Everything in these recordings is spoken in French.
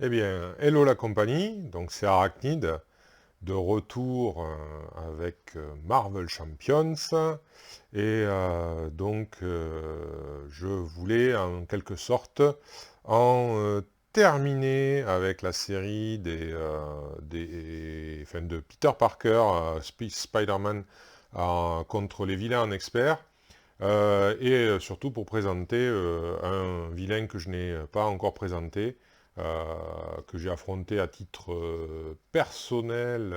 Eh bien, hello la compagnie, donc c'est Arachnid, de retour avec Marvel Champions, et je voulais en quelque sorte en terminer avec la série enfin, de Peter Parker, Spider-Man contre les vilains en expert, surtout pour présenter un vilain que je n'ai pas encore présenté, que j'ai affronté à titre personnel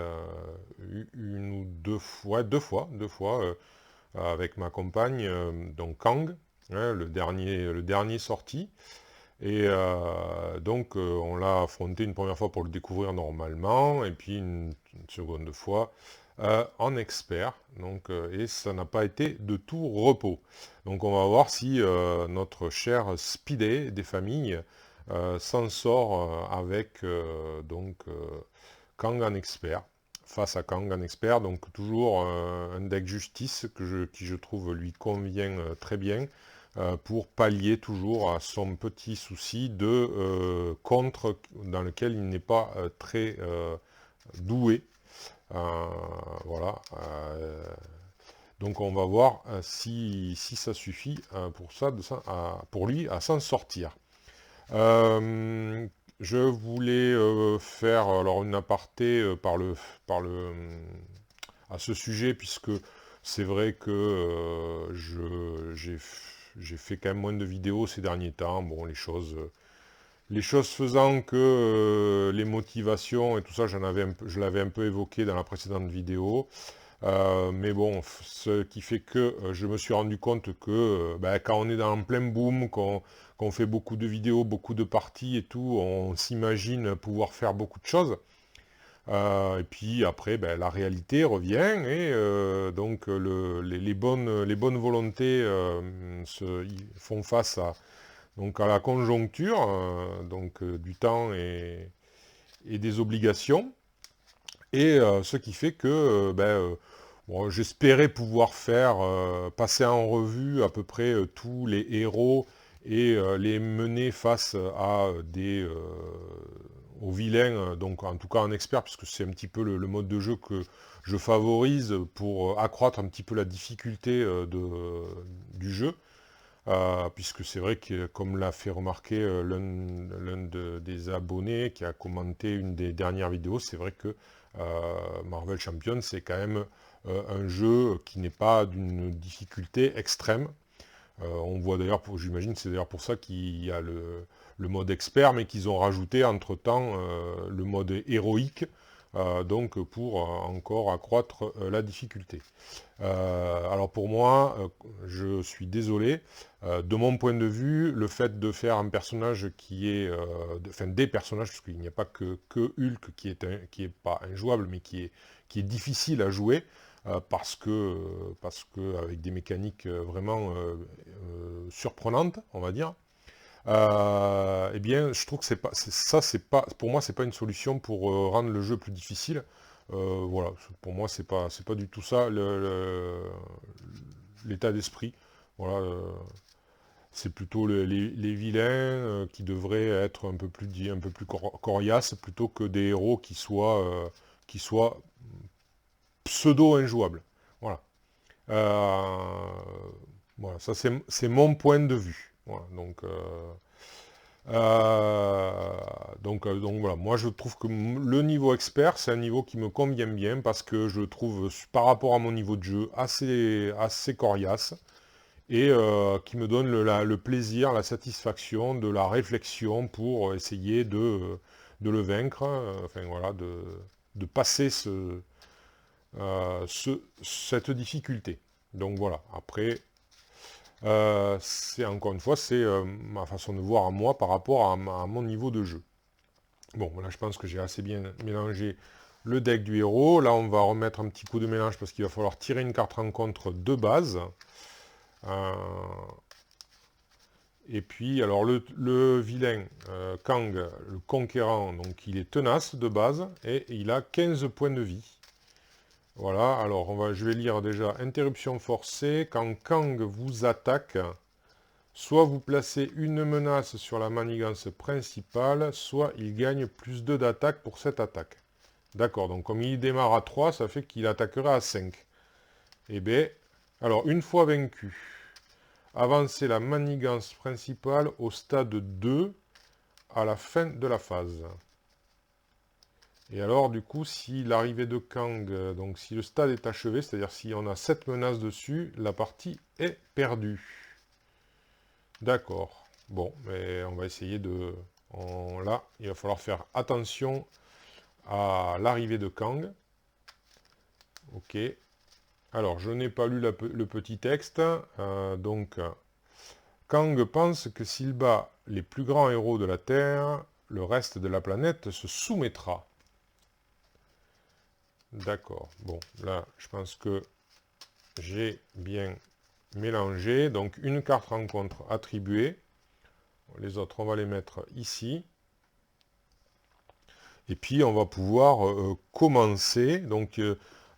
une ou deux fois avec ma compagne, donc Kang, hein, le dernier sorti. On l'a affronté une première fois pour le découvrir normalement, et puis une seconde fois en expert. Et ça n'a pas été de tout repos. Donc on va voir si notre cher Speedy des familles s'en sort avec Kang en expert. Face à Kang en expert, donc toujours un deck justice qui je trouve lui convient très bien pour pallier toujours à son petit souci de contre dans lequel il n'est pas très doué. Euh, voilà. Donc on va voir si ça suffit pour lui à s'en sortir. Euh, je voulais faire alors une aparté à ce sujet, puisque c'est vrai que j'ai fait quand même moins de vidéos ces derniers temps. Bon, les choses faisant que les motivations et tout ça, je l'avais un peu évoqué dans la précédente vidéo. Mais bon, ce qui fait que je me suis rendu compte que quand on est dans un plein boom, qu'on fait beaucoup de vidéos, beaucoup de parties et tout, on s'imagine pouvoir faire beaucoup de choses. Et puis après, la réalité revient et les bonnes volontés ils font face à la conjoncture du temps et des obligations. Ce qui fait que bon, j'espérais pouvoir faire passer en revue à peu près tous les héros et les mener face à aux vilains, donc en tout cas en expert, puisque c'est un petit peu le mode de jeu que je favorise pour accroître un petit peu la difficulté du jeu. Puisque c'est vrai que, comme l'a fait remarquer des abonnés qui a commenté une des dernières vidéos, c'est vrai que Marvel Champions, c'est quand même un jeu qui n'est pas d'une difficulté extrême. On voit d'ailleurs, j'imagine, c'est d'ailleurs pour ça qu'il y a le mode expert, mais qu'ils ont rajouté entre-temps le mode héroïque, donc pour encore accroître la difficulté. Alors pour moi, je suis désolé, de mon point de vue, le fait de faire un personnage qui est, enfin des personnages, parce qu'il n'y a pas que Hulk qui est pas injouable, mais qui est difficile à jouer, parce que avec des mécaniques vraiment surprenantes, on va dire. Eh bien, je trouve que c'est pas, pour moi, c'est pas une solution pour rendre le jeu plus difficile. Voilà, pour moi, c'est pas du tout ça l'état d'esprit. Voilà, c'est plutôt les vilains qui devraient être un peu plus coriaces plutôt que des héros qui soient pseudo injouables. Voilà. Euh, voilà, ça c'est mon point de vue. Voilà, donc voilà, moi je trouve que le niveau expert, c'est un niveau qui me convient bien parce que je le trouve, par rapport à mon niveau de jeu, assez coriace et qui me donne le plaisir, la satisfaction de la réflexion pour essayer de le vaincre, enfin voilà, de passer cette difficulté. Donc voilà, après, c'est encore une fois, c'est ma façon de voir à moi par rapport à mon niveau de jeu. Bon, là je pense que j'ai assez bien mélangé le deck du héros. Là on va remettre un petit coup de mélange parce qu'il va falloir tirer une carte rencontre de base. Euh, et puis alors le vilain, Kang, le conquérant, donc il est tenace de base et il a 15 points de vie. Voilà, alors je vais lire déjà interruption forcée. Quand Kang vous attaque, Soit vous placez une menace sur la manigance principale, soit il gagne plus 2 d'attaque pour cette attaque. D'accord, donc comme il démarre à 3, ça fait qu'il attaquera à 5. Eh bien, alors une fois vaincu, avancez la manigance principale au stade 2 à la fin de la phase. Et alors, du coup, si l'arrivée de Kang, donc si le stade est achevé, c'est-à-dire si on a 7 menaces dessus, la partie est perdue. D'accord. Bon, mais on va essayer de... Là, il va falloir faire attention à l'arrivée de Kang. Ok. Alors, je n'ai pas lu le petit texte. Donc, Kang pense que s'il bat les plus grands héros de la Terre, le reste de la planète se soumettra. D'accord. Bon, là, je pense que j'ai bien mélangé. Donc, une carte rencontre attribuée. Les autres, on va les mettre ici. Et puis, on va pouvoir commencer. Donc,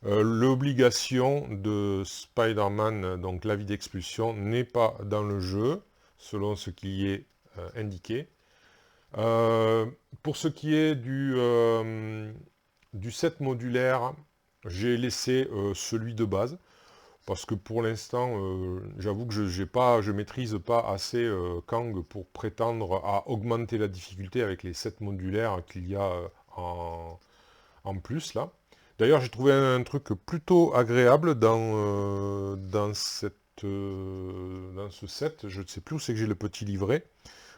l'obligation de Spider-Man, donc l'avis d'expulsion, n'est pas dans le jeu, selon ce qui est indiqué. Pour ce qui est du set modulaire, j'ai laissé celui de base. Parce que pour l'instant, j'avoue que je maîtrise pas assez Kang pour prétendre à augmenter la difficulté avec les 7 modulaires qu'il y a en plus là. D'ailleurs, j'ai trouvé un truc plutôt agréable dans ce set. Je ne sais plus où c'est que j'ai le petit livret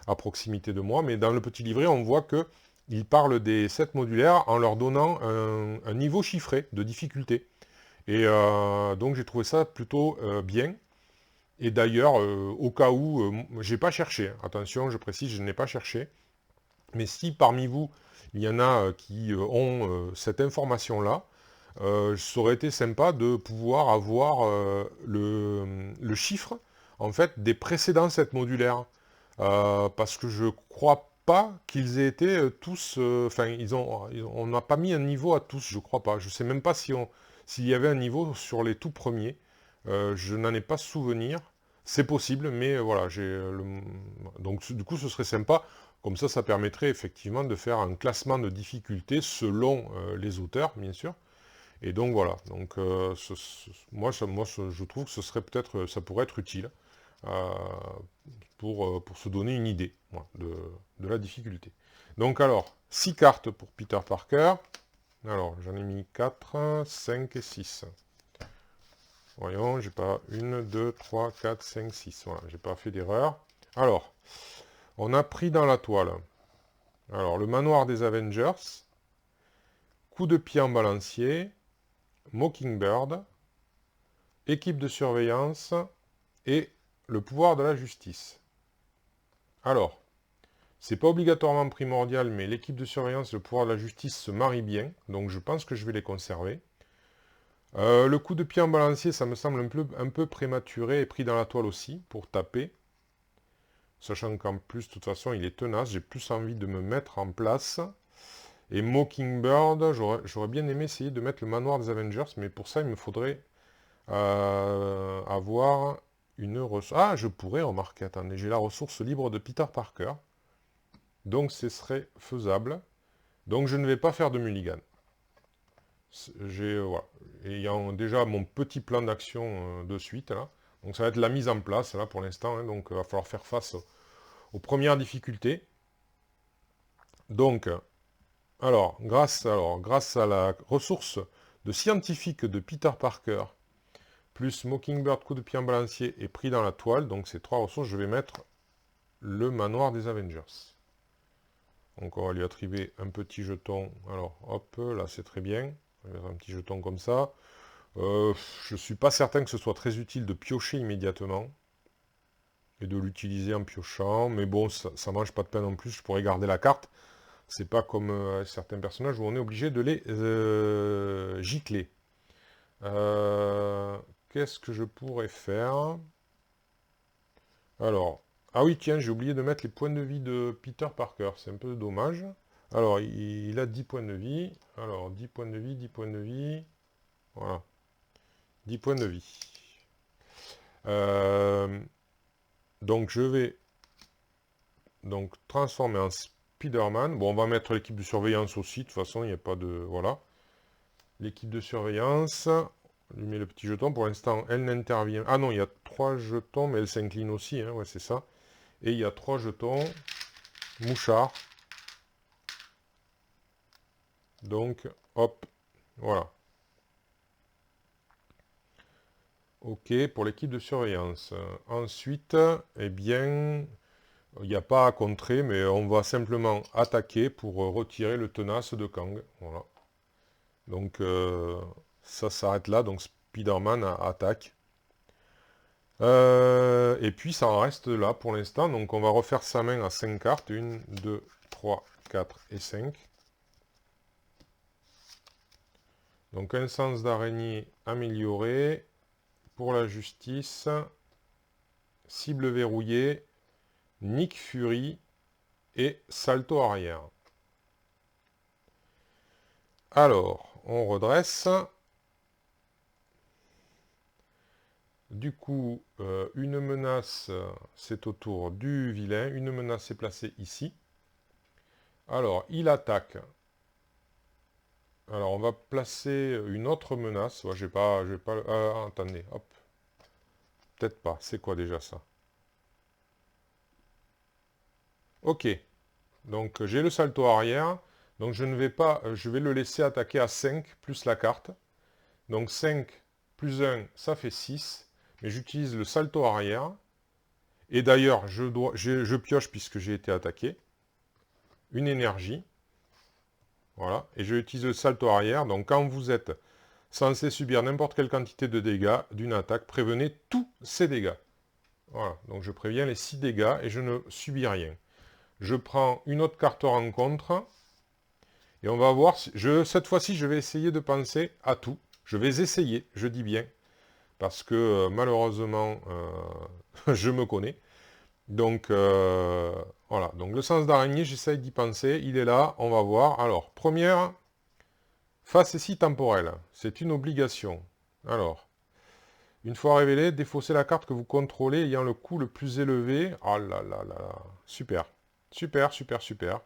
à proximité de moi, mais dans le petit livret, on voit que il parle des 7 modulaires en leur donnant un niveau chiffré de difficulté. Et donc j'ai trouvé ça plutôt bien. Et d'ailleurs, au cas où, j'ai pas cherché, hein. Attention, je précise, je n'ai pas cherché. Mais si parmi vous, il y en a qui ont cette information-là, ça aurait été sympa de pouvoir avoir le chiffre, en fait, des précédents sets modulaires. Parce que je crois pas qu'ils aient été tous... Enfin, on n'a pas mis un niveau à tous, je crois pas. Je sais même pas s'il y avait un niveau sur les tout premiers. Je n'en ai pas souvenir. C'est possible, mais voilà, donc du coup, ce serait sympa. Comme ça permettrait effectivement de faire un classement de difficulté selon les auteurs, bien sûr. Et donc voilà. Donc moi, je trouve que ce serait peut-être, ça pourrait être utile euh, pour se donner une idée voilà, de la difficulté. Donc alors, 6 cartes pour Peter Parker. Alors, j'en ai mis 4, 5 et 6. Voyons, j'ai pas 1, 2, 3, 4, 5, 6. Voilà, j'ai pas fait d'erreur. Alors, on a pris dans la toile. Alors, le manoir des Avengers, coup de pied en balancier, Mockingbird, équipe de surveillance et le pouvoir de la justice. Alors, c'est pas obligatoirement primordial, mais l'équipe de surveillance et le pouvoir de la justice se marient bien, donc je pense que je vais les conserver. Le coup de pied en balancier, ça me semble un peu prématuré et pris dans la toile aussi, pour taper. Sachant qu'en plus, de toute façon, il est tenace, j'ai plus envie de me mettre en place. Et Mockingbird, j'aurais bien aimé essayer de mettre le manoir des Avengers, mais pour ça, il me faudrait avoir une ressource. Ah, je pourrais remarquer, attendez, j'ai la ressource libre de Peter Parker. Donc, ce serait faisable. Donc, je ne vais pas faire de mulligan. Voilà. Ayant déjà mon petit plan d'action de suite, là. Donc, ça va être la mise en place, là, pour l'instant. Hein, donc, il va falloir faire face aux premières difficultés. Donc, grâce à la ressource de scientifique de Peter Parker, plus Mockingbird, coup de pied en balancier et pris dans la toile, donc ces 3 ressources, je vais mettre le manoir des Avengers. Donc on va lui attribuer un petit jeton. Alors hop, là c'est très bien. On va mettre un petit jeton comme ça. Je ne suis pas certain que ce soit très utile de piocher immédiatement. Et de l'utiliser en piochant. Mais bon, ça ne mange pas de pain non plus. Je pourrais garder la carte. C'est pas comme certains personnages où on est obligé de les gicler. Qu'est-ce que je pourrais faire? Alors, ah oui, tiens, j'ai oublié de mettre les points de vie de Peter Parker. C'est un peu dommage. Alors, il a 10 points de vie. Alors, 10 points de vie, 10 points de vie. Voilà. 10 points de vie. Euh, Donc je vais donc transformer en Spider-Man. Bon, on va mettre l'équipe de surveillance aussi, de toute façon, il n'y a pas de... Voilà. L'équipe de surveillance, on lui met le petit jeton. Pour l'instant, elle n'intervient... Ah non, il y a 3 jetons, mais elle s'incline aussi, hein, ouais, c'est ça. Et il y a 3 jetons mouchard. Donc, hop, voilà. OK, pour l'équipe de surveillance. Ensuite, eh bien, il n'y a pas à contrer, mais on va simplement attaquer pour retirer le tenace de Kang. Voilà. Donc, ça s'arrête là. Donc, Spider-Man attaque. Et puis, ça en reste là pour l'instant. Donc, on va refaire sa main à 5 cartes. 1, 2, 3, 4 et 5. Donc, un sens d'araignée amélioré. Pour la justice, cible verrouillée, Nick Fury et salto arrière. Alors, on redresse. Du coup, une menace, c'est au tour du vilain. Une menace est placée ici. Alors, il attaque. Alors, on va placer une autre menace. Ouais, je vais pas... attendez, hop. Peut-être pas. C'est quoi déjà ça? Ok. Donc, j'ai le salto arrière. Donc, je ne vais pas... je vais le laisser attaquer à 5 plus la carte. Donc, 5 plus 1, ça fait 6. Mais j'utilise le salto arrière. Et d'ailleurs, je pioche puisque j'ai été attaqué. Une énergie. Voilà. Et je utilise le salto arrière. Donc quand vous êtes censé subir n'importe quelle quantité de dégâts d'une attaque, prévenez tous ces dégâts. Voilà. Donc je préviens les 6 dégâts et je ne subis rien. Je prends une autre carte rencontre. Et on va voir. Cette fois-ci, je vais essayer de penser à tout. Je vais essayer, je dis bien. Parce que malheureusement, je me connais. Donc, voilà. Donc, le sens d'araignée, j'essaye d'y penser. Il est là, on va voir. Alors, première, facétie temporelle. C'est une obligation. Alors, une fois révélé, défaussez la carte que vous contrôlez ayant le coût le plus élevé. Oh là là là là. Super. Super, super, super.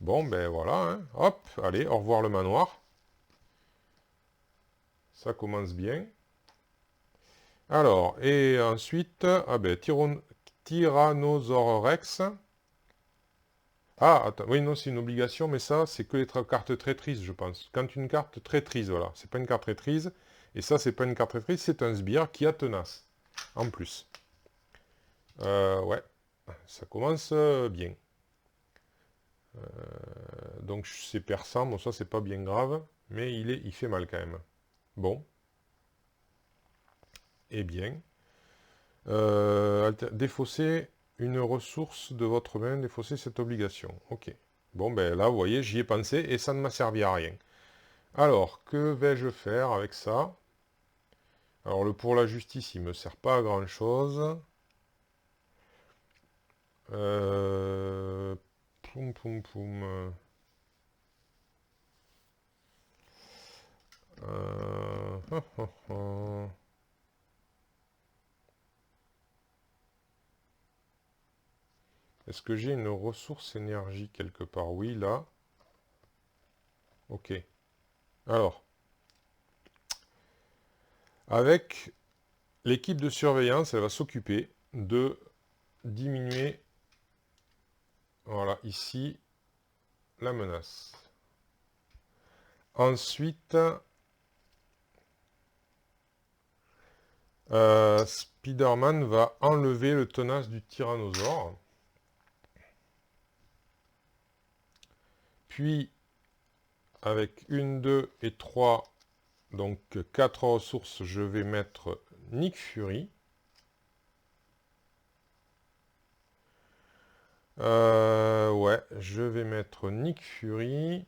Bon, ben voilà. Hein. Hop, allez, au revoir le manoir. Ça commence bien. Alors, et ensuite, ah ben, Tyrannosaurus Rex. Ah, attends, oui, non, c'est une obligation, mais ça, c'est que les cartes traîtrises, je pense. Quand une carte traîtrise, voilà, c'est pas une carte traîtrise, et ça, c'est pas une carte traîtrise, c'est un sbire qui a tenace, en plus. Ouais, ça commence bien. Donc, c'est perçant, bon, ça, c'est pas bien grave, mais il fait mal quand même. Bon, et bien. Défausser une ressource de votre main, défausser cette obligation. Ok. Bon, ben là, vous voyez, j'y ai pensé et ça ne m'a servi à rien. Alors, que vais-je faire avec ça? Alors, le pour la justice, il ne me sert pas à grand-chose. Poum, poum, poum. Est-ce que j'ai une ressource énergie quelque part? Oui, là. Ok. Alors, avec l'équipe de surveillance, elle va s'occuper de diminuer, voilà, ici, la menace. Ensuite, Spider-Man va enlever le tenace du tyrannosaure. Puis, avec 1, 2 et 3, donc 4 ressources, je vais mettre Nick Fury. Ouais, je vais mettre Nick Fury.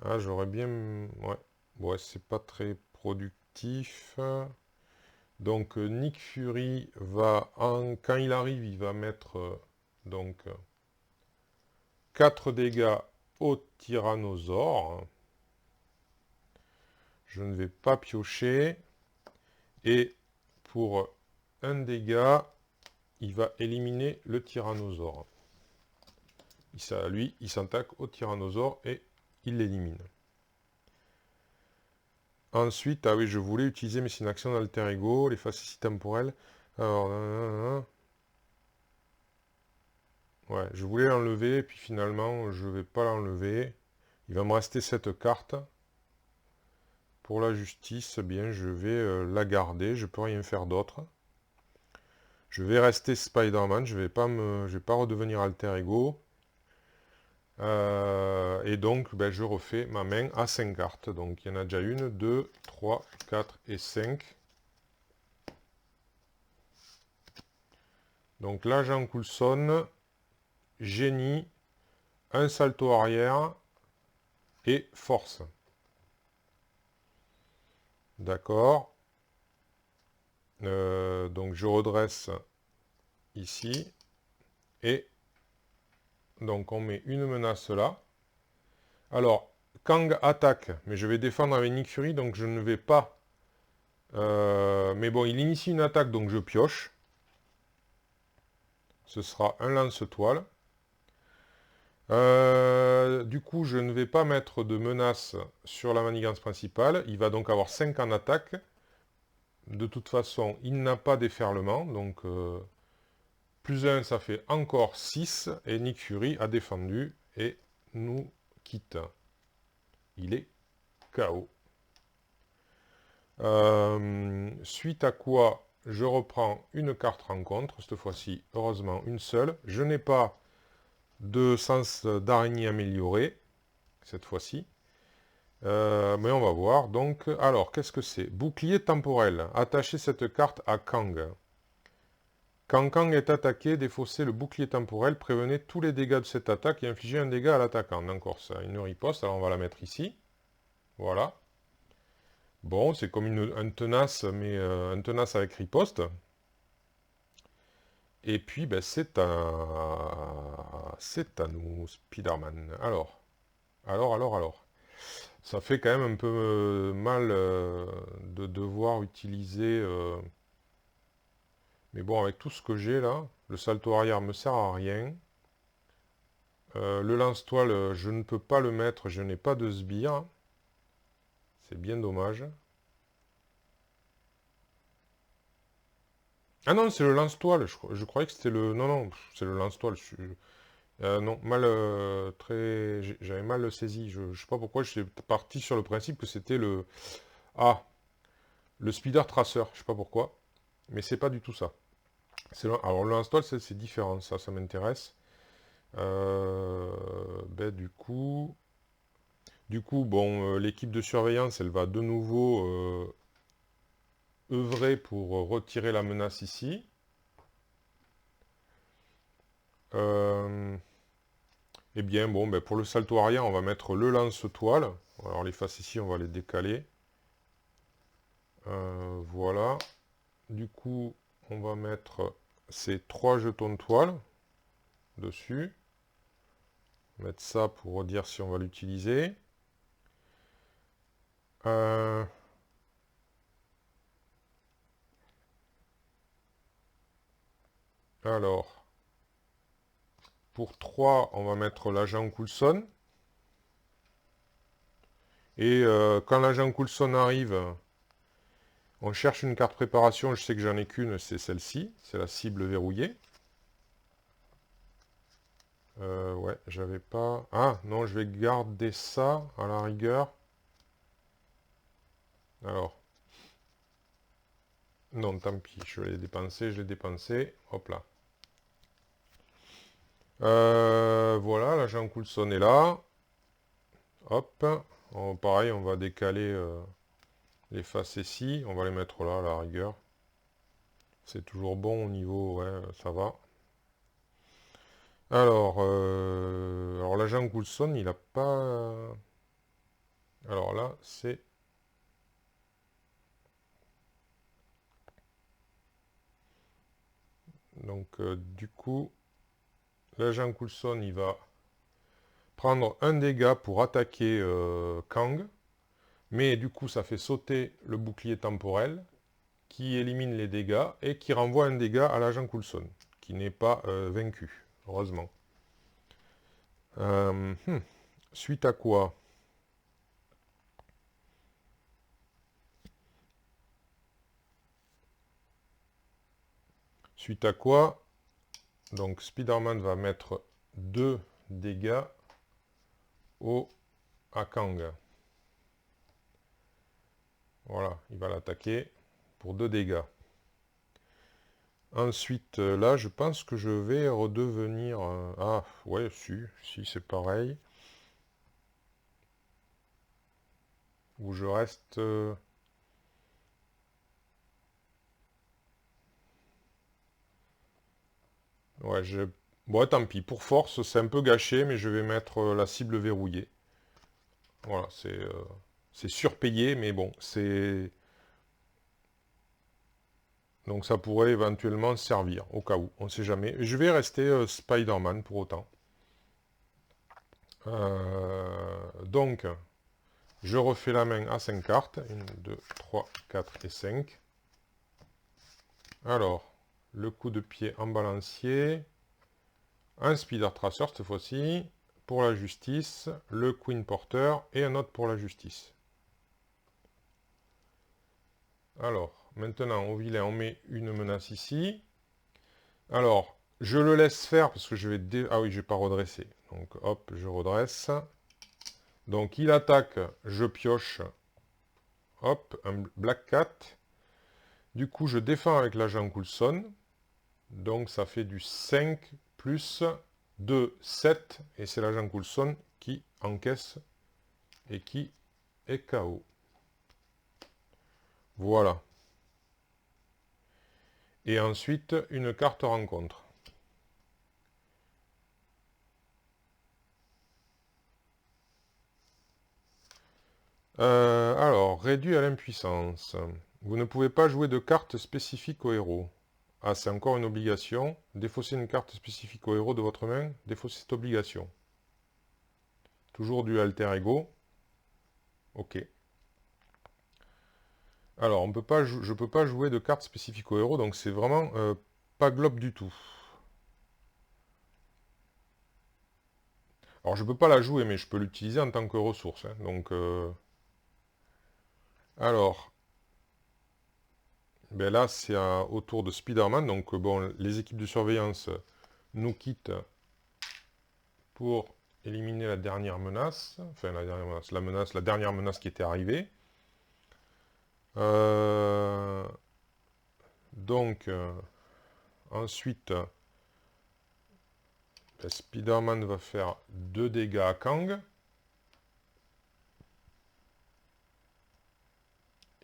Ah, j'aurais bien... Ouais, ouais, c'est pas très productif. Donc, Nick Fury va... Quand il arrive, il va mettre... donc... 4 dégâts au tyrannosaure. Je ne vais pas piocher. Et pour un dégât. Il va éliminer le tyrannosaure. Lui, il s'attaque au tyrannosaure et il l'élimine. Ensuite, ah oui, je voulais utiliser, mais c'est une action d'alter ego, les facéties temporelles. Alors, ouais, je voulais l'enlever, puis finalement, je ne vais pas l'enlever. Il va me rester cette carte. Pour la justice, eh bien, je vais la garder, je peux rien faire d'autre. Je vais rester Spider-Man, je vais pas redevenir alter ego. Et donc, ben, je refais ma main à 5 cartes. Donc, il y en a déjà 1, 2, 3, 4 et 5. Donc, l'agent Coulson, génie, un salto arrière et force. D'accord. Donc, je redresse ici. Et donc, on met une menace là. Alors, Kang attaque, mais je vais défendre avec Nick Fury, donc je ne vais pas... mais bon, il initie une attaque, donc je pioche. Ce sera un lance-toile. Du coup, je ne vais pas mettre de menace sur la manigance principale. Il va donc avoir 5 en attaque. De toute façon, il n'a pas déferlement, donc plus 1, ça fait encore 6. Et Nick Fury a défendu et nous quitte. Il est KO. Suite à quoi, je reprends une carte rencontre, cette fois-ci, heureusement, une seule. Je n'ai pas de sens d'araignée amélioré, cette fois-ci. Mais on va voir. Donc, alors, qu'est-ce que c'est? Bouclier temporel. Attachez cette carte à Kang. Quand Kang est attaqué, défaussez le bouclier temporel, prévenez tous les dégâts de cette attaque et infligez un dégât à l'attaquant. D'accord, ça a une riposte, alors on va la mettre ici. Voilà. Bon, c'est comme un tenace, mais un tenace avec riposte. Et puis, ben, c'est à nous, Spider-Man. Alors. Ça fait quand même un peu mal de devoir utiliser... Mais bon, avec tout ce que j'ai là, le salto arrière me sert à rien. Le lance-toile, je ne peux pas le mettre, je n'ai pas de sbire. C'est bien dommage. Ah non, c'est le lance-toile. Je croyais que c'était le... Non, c'est le lance-toile. Non, mal... J'avais mal saisi. Je ne sais pas pourquoi, je suis parti sur le principe que c'était le... Ah, le speeder tracer. Je sais pas pourquoi. Mais c'est pas du tout ça. Alors, le lance-toile, c'est différent. Ça m'intéresse. Ben, du coup, bon, l'équipe de surveillance, elle va de nouveau œuvrer pour retirer la menace ici. Eh bien, bon, ben, pour le salto arrière, on va mettre le lance-toile. Alors, les faces ici, on va les décaler. Voilà. Du coup, on va mettre ces 3 jetons de toile dessus. Mettre ça pour dire si on va l'utiliser. Alors, pour 3, on va mettre l'agent Coulson. Et quand l'agent Coulson arrive, on cherche une carte préparation. Je sais que j'en ai qu'une, c'est celle-ci. C'est la cible verrouillée. Ouais, j'avais pas... Ah, non, je vais garder ça, à la rigueur. Alors. Non, tant pis, je l'ai dépensé. Hop là. Voilà, l'agent Coulson est là. Hop. Pareil, on va décaler les faces ici. On va les mettre là, à la rigueur. C'est toujours bon au niveau... Ouais, ça va. Alors l'agent Coulson, il n'a pas... Alors là, c'est... Donc, du coup, l'agent Coulson, il va prendre un dégât pour attaquer Kang. Mais du coup, ça fait sauter le bouclier temporel, qui élimine les dégâts et qui renvoie un dégât à l'agent Coulson, qui n'est pas vaincu, heureusement. Suite à quoi? Suite à quoi, donc Spider-Man va mettre 2 dégâts à Kang. Voilà, il va l'attaquer pour 2 dégâts. Ensuite, là, je pense que je vais redevenir... ah, ouais, si c'est pareil. Où je reste... ouais, bon, tant pis. Pour force, c'est un peu gâché, mais je vais mettre la cible verrouillée. Voilà, c'est surpayé, mais bon, c'est... Donc ça pourrait éventuellement servir, au cas où, on ne sait jamais. Je vais rester Spider-Man pour autant. Donc, je refais la main à 5 cartes. 1, 2, 3, 4 et 5. Alors, le coup de pied en balancier. Un Spider Tracer cette fois-ci. Pour la justice. Le Queen Porter. Et un autre pour la justice. Alors, maintenant, au vilain, on met une menace ici. Alors, je le laisse faire parce que je vais... Ah oui, je n'ai pas redressé. Donc, hop, je redresse. Donc, il attaque, je pioche. Hop, un Black Cat. Du coup, je défends avec l'agent Coulson. Donc, ça fait du 5 plus 2, 7. Et c'est l'agent Coulson qui encaisse et qui est KO. Voilà. Et ensuite, une carte rencontre. Alors, réduit à l'impuissance. Vous ne pouvez pas jouer de cartes spécifiques au héros. Ah, c'est encore une obligation. Défausser une carte spécifique au héros de votre main. Défausser cette obligation. Toujours du alter ego. Ok. Alors, je ne peux pas jouer de cartes spécifiques au héros, donc c'est vraiment pas globe du tout. Alors, je ne peux pas la jouer, mais je peux l'utiliser en tant que ressource. Hein. Donc, alors, ben là, c'est au tour de Spider-Man. Donc, bon, les équipes de surveillance nous quittent pour éliminer la dernière menace. Enfin, la dernière menace qui était arrivée. Donc, ensuite, ben, Spider-Man va faire 2 dégâts à Kang.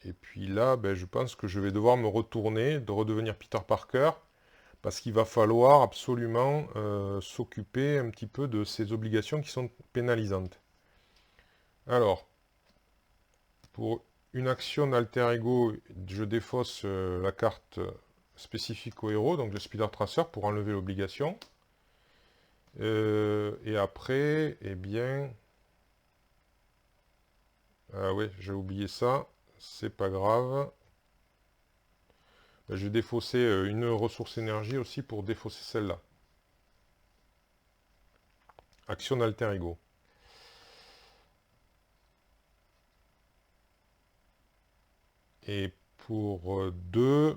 Et puis là, ben, je pense que je vais devoir me retourner, de redevenir Peter Parker, parce qu'il va falloir absolument s'occuper un petit peu de ces obligations qui sont pénalisantes. Alors, pour une action d'alter ego, je défausse la carte spécifique au héros, donc le Spider Tracer, pour enlever l'obligation. Et après, eh bien... Ah oui, j'ai oublié ça. C'est pas grave. Ben, je vais défausser une ressource énergie aussi pour défausser celle-là. Action d'alter ego. Et pour 2,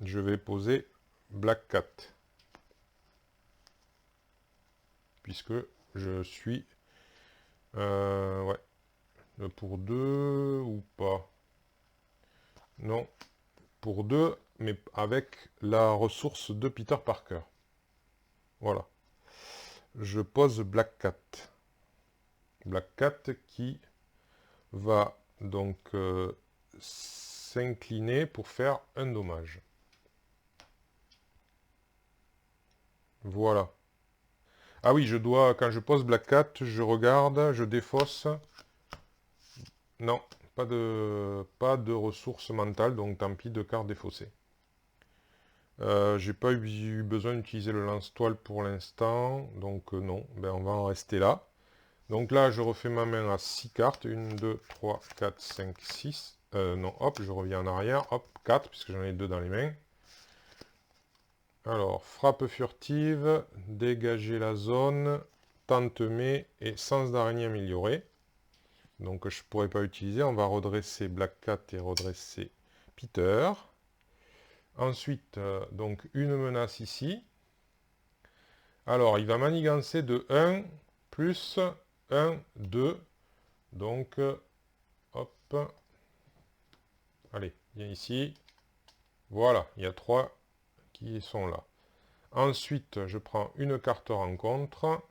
je vais poser Black Cat. Puisque je suis... ouais. Pour 2 ou pas? Non. Pour 2, mais avec la ressource de Peter Parker. Voilà. Je pose Black Cat. Black Cat qui va donc s'incliner pour faire un dommage. Voilà. Ah oui, je dois, quand je pose Black Cat, je regarde, je défausse. Non, pas de ressources mentales, donc tant pis, de cartes défaussées. J'ai pas eu besoin d'utiliser le lance-toile pour l'instant, donc non, ben, on va en rester là. Donc là, je refais ma main à 6 cartes. 1, 2, 3, 4, 5, 6. Non, hop, je reviens en arrière. Hop, 4, puisque j'en ai 2 dans les mains. Alors, frappe furtive, dégager la zone, tente-mais et sens d'araignée amélioré. Donc je ne pourrais pas utiliser. On va redresser Black Cat et redresser Peter. Ensuite, donc une menace ici. Alors, il va manigancer de 1 plus 1, 2. Donc, hop. Allez, viens ici. Voilà, il y a 3 qui sont là. Ensuite, je prends une carte rencontre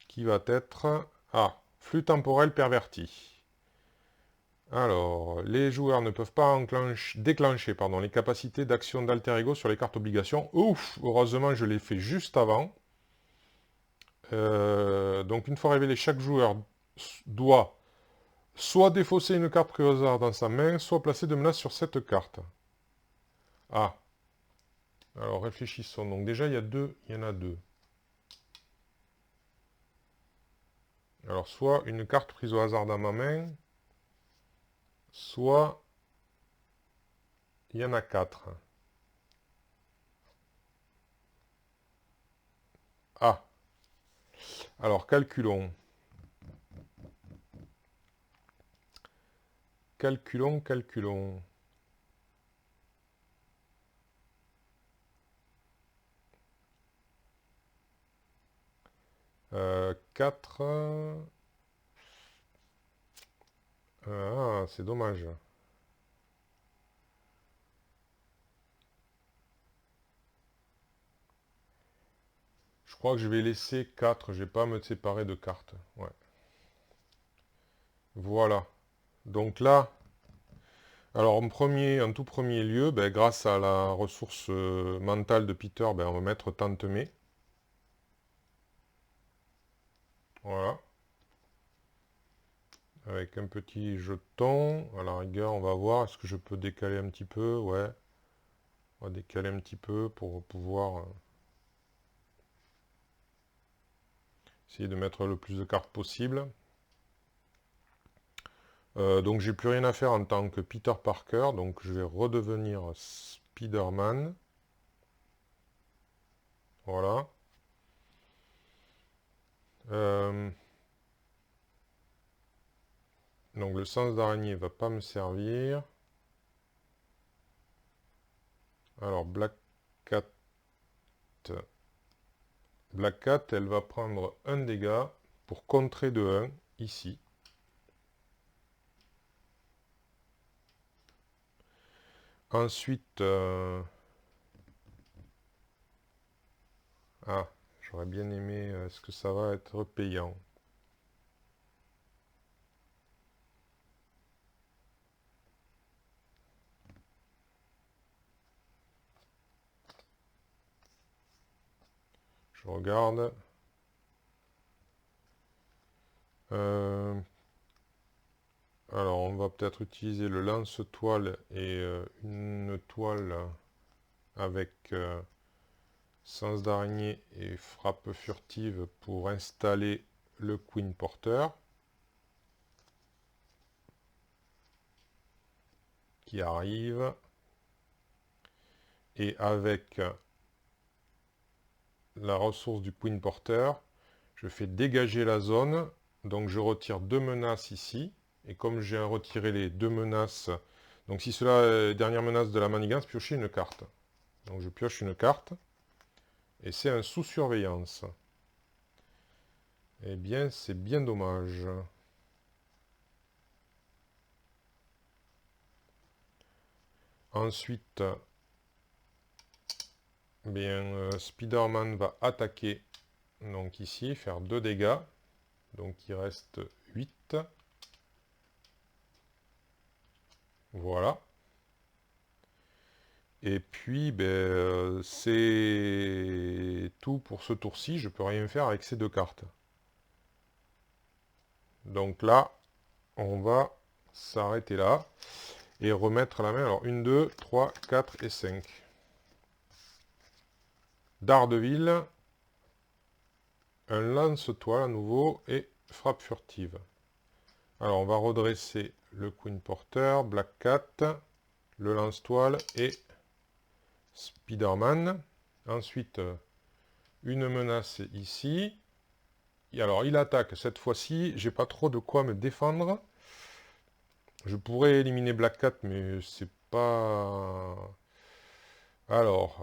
qui va être... Ah, flux temporel perverti. Alors, les joueurs ne peuvent pas déclencher les capacités d'action d'alter ego sur les cartes obligations. Ouf, heureusement, je l'ai fait juste avant. Donc, une fois révélé, chaque joueur doit soit défausser une carte prise au hasard dans sa main, soit placer de menaces sur cette carte. Ah. Alors, réfléchissons. Donc, déjà, il y en a deux. Alors, soit une carte prise au hasard dans ma main, soit il y en a 4. Ah. Alors, calculons. Calculons. 4... Ah, c'est dommage. Je crois que je vais laisser 4. Je vais pas me séparer de cartes. Ouais. Voilà. Donc là, alors en tout premier lieu, grâce à la ressource mentale de Peter, on va mettre tente-mais. Voilà. Avec un petit jeton. À la rigueur, on va voir. Est-ce que je peux décaler un petit peu? Ouais. On va décaler un petit peu pour pouvoir essayer de mettre le plus de cartes possible. Donc j'ai plus rien à faire en tant que Peter Parker, donc je vais redevenir Spider-Man. Voilà. Donc le sens d'araignée va pas me servir. Alors Black Cat, elle va prendre un dégât pour contrer de 1 ici. Ensuite, ah, j'aurais bien aimé, est-ce que ça va être payant? Je regarde. Alors, on va peut-être utiliser le lance-toile et une toile avec sens d'araignée et frappe furtive pour installer le Queen Porter qui arrive. Et avec la ressource du Queen Porter, je fais dégager la zone. Donc je retire 2 menaces ici. Et comme j'ai retiré les 2 menaces, donc si cela est dernière menace de la manigance, piocher une carte. Donc je pioche une carte. Et c'est un sous surveillance. Eh bien, c'est bien dommage. Ensuite, Spider-Man va attaquer. Donc ici, faire 2 dégâts. Donc il reste 8. Voilà. Et puis, c'est tout pour ce tour-ci. Je peux rien faire avec ces 2 cartes. Donc là, on va s'arrêter là. Et remettre la main. Alors, 1, 2, 3, 4 et 5. Daredevil. Un lance-toile à nouveau. Et frappe furtive. Alors, on va redresser le Queen Porter, Black Cat, le lance-toile et Spider-Man. Ensuite, une menace ici. Et alors, il attaque. Cette fois-ci, j'ai pas trop de quoi me défendre. Je pourrais éliminer Black Cat, mais c'est pas... Alors...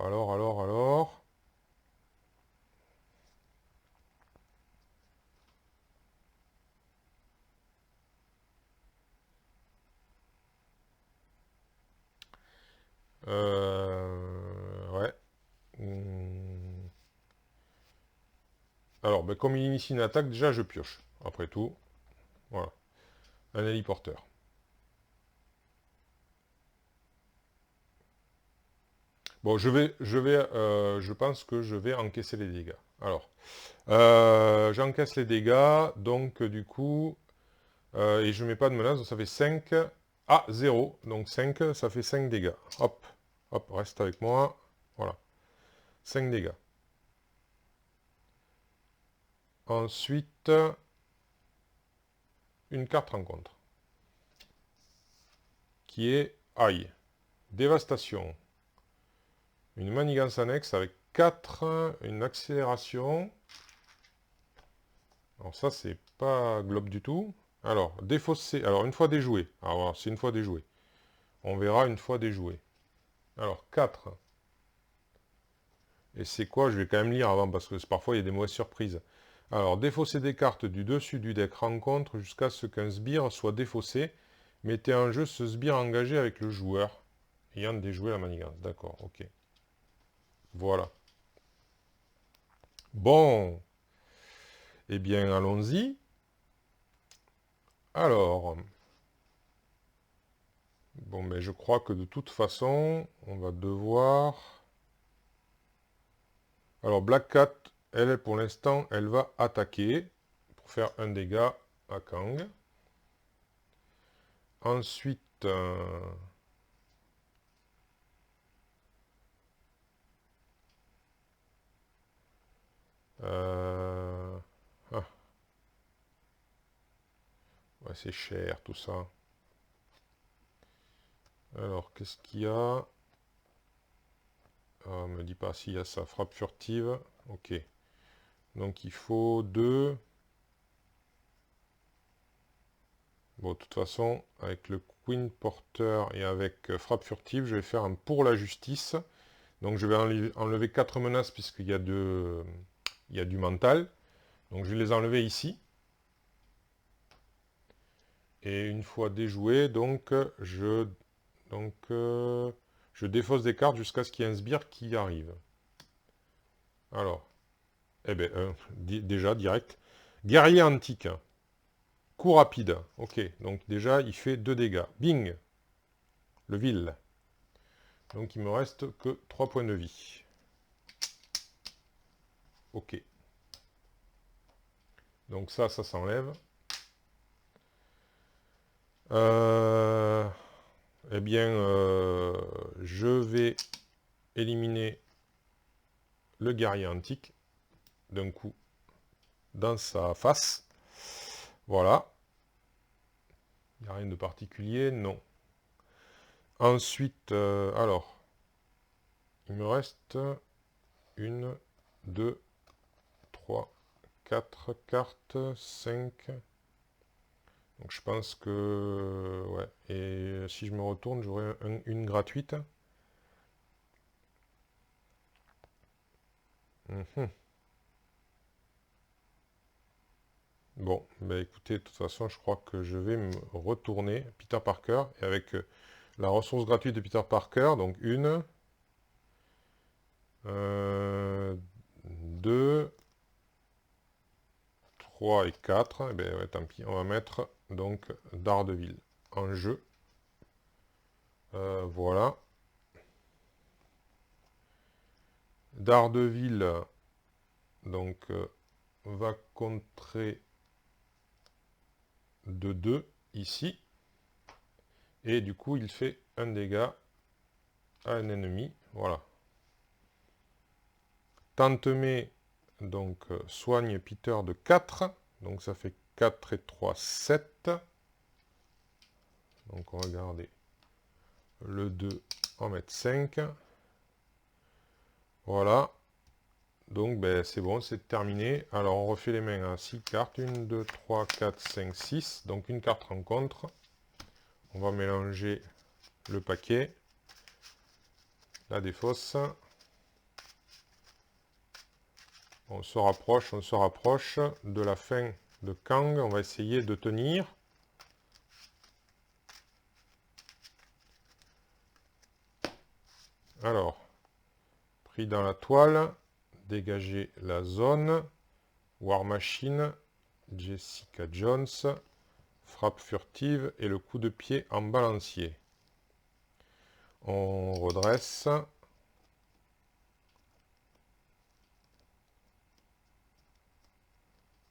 Ouais. Alors, ben, comme il initie une attaque, déjà je pioche. Après tout, voilà. Un héliporteur. Bon, je pense que je vais encaisser les dégâts. Alors, j'encaisse les dégâts, donc du coup, et je mets pas de menace, donc ça fait 5. Ah, 0. Donc 5, ça fait 5 dégâts. Hop, hop, reste avec moi. Voilà. 5 dégâts. Ensuite, une carte rencontre. Qui est Aïe. Dévastation. Une manigance annexe avec 4, une accélération. Alors ça, c'est pas globe du tout. Alors, défausser. Alors, une fois déjoué. Alors, c'est une fois déjoué. On verra une fois déjoué. Alors, 4. Et c'est quoi? Je vais quand même lire avant, parce que parfois, il y a des mauvaises surprises. Alors, défausser des cartes du dessus du deck rencontre jusqu'à ce qu'un sbire soit défaussé. Mettez en jeu ce sbire engagé avec le joueur ayant déjoué la manigance. D'accord, ok. Voilà. Bon. Eh bien, allons-y. Alors, bon, mais je crois que de toute façon, on va devoir... Alors, Black Cat, elle, pour l'instant, elle va attaquer pour faire un dégât à Kang. Ensuite... ah, ouais, c'est cher tout ça. Alors, qu'est-ce qu'il y a? Ah, me dis pas s'il y a sa frappe furtive. Ok. Donc, il faut 2. Bon, de toute façon, avec le Queen Porter et avec frappe furtive, je vais faire un pour la justice. Donc, je vais enlever 4 menaces puisqu'il y a il y a du mental. Donc, je vais les enlever ici. Et une fois déjoué, je défausse des cartes jusqu'à ce qu'il y ait un sbire qui arrive. Alors, eh bien, déjà, direct. Guerrier antique. Coup rapide. Ok, donc déjà, il fait 2 dégâts. Bing. Le vil. Donc, il me reste que 3 points de vie. Ok. Donc ça s'enlève. Eh bien, je vais éliminer le guerrier antique d'un coup dans sa face. Voilà. Il n'y a rien de particulier, non. Ensuite, alors, il me reste 1, 2, 3, 4 cartes, 5. Donc je pense que... Ouais. Et si je me retourne, j'aurai une gratuite. Bon, bah écoutez, de toute façon, je crois que je vais me retourner Peter Parker, et avec la ressource gratuite de Peter Parker, donc 1, 2, 3 et 4, et ben ouais, tant pis, on va mettre donc Daredevil en jeu. Voilà. Daredevil, donc, va contrer de 2 ici. Et du coup, il fait un dégât à un ennemi. Voilà. Tantemé, donc, soigne Peter de 4. Donc ça fait 4 et 3, 7. Donc on va garder le 2, on va mettre 5. Voilà. Donc ben, c'est bon, c'est terminé. Alors on refait les mains à 6 cartes. 1, 2, 3, 4, 5, 6. Donc une carte rencontre. On va mélanger le paquet. La défausse. On se rapproche de la fin de Kang. On va essayer de tenir. Alors, pris dans la toile, dégager la zone. War Machine, Jessica Jones, frappe furtive et le coup de pied en balancier. On redresse.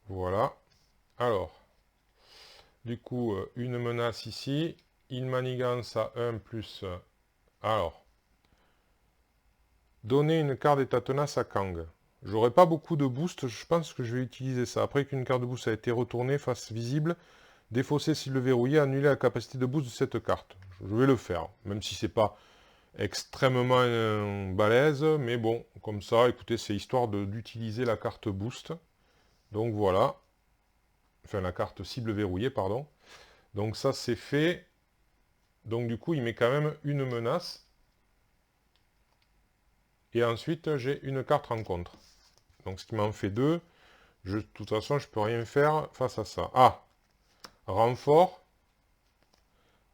Voilà. Alors, du coup, une menace ici. Une manigance à 1 plus... alors, donner une carte d'état tenace à Kang. J'aurai pas beaucoup de boost, je pense que je vais utiliser ça. Après qu'une carte de boost a été retournée, face visible, défausser s'il le verrouillé, annuler la capacité de boost de cette carte. Je vais le faire, même si c'est pas extrêmement balèze, mais bon, comme ça, écoutez, c'est histoire d'utiliser la carte boost. Donc voilà. Enfin, la carte cible verrouillée, pardon. Donc ça, c'est fait. Donc du coup, il met quand même une menace. Et ensuite, j'ai une carte rencontre. Donc ce qui m'en fait 2. De toute façon, je peux rien faire face à ça. Ah, renfort.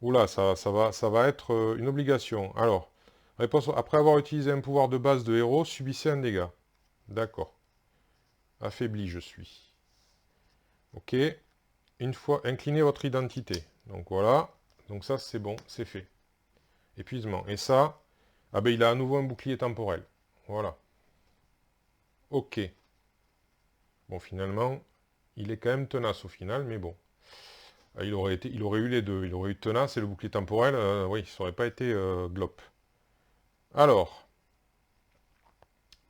Oula, ça va être une obligation. Alors, réponse, après avoir utilisé un pouvoir de base de héros, subissez un dégât. D'accord. Affaibli, je suis. Ok. Une fois, inclinez votre identité. Donc voilà. Donc ça, c'est bon, c'est fait. Épuisement. Et ça, ah ben il a à nouveau un bouclier temporel. Voilà. Ok. Bon, finalement, il est quand même tenace au final, mais bon. Il aurait eu les deux. Il aurait eu tenace et le bouclier temporel, oui, ça n'aurait pas été glop. Alors,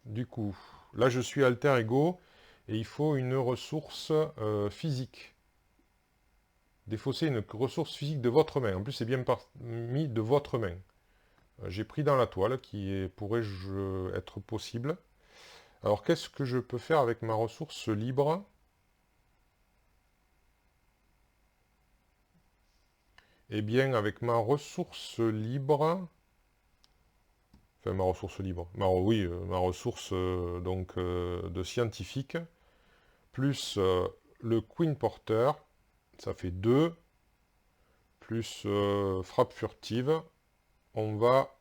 du coup, là je suis alter ego et il faut une ressource physique. Défausser une ressource physique de votre main. En plus, c'est bien mis de votre main. J'ai pris dans la toile qui pourrait être possible. Alors, qu'est-ce que je peux faire avec ma ressource libre? Eh bien, avec ma ressource libre... Enfin, ma ressource libre. Oui, ma ressource donc, de scientifique. Plus le Queen Porter. Ça fait 2. Plus frappe furtive. On va...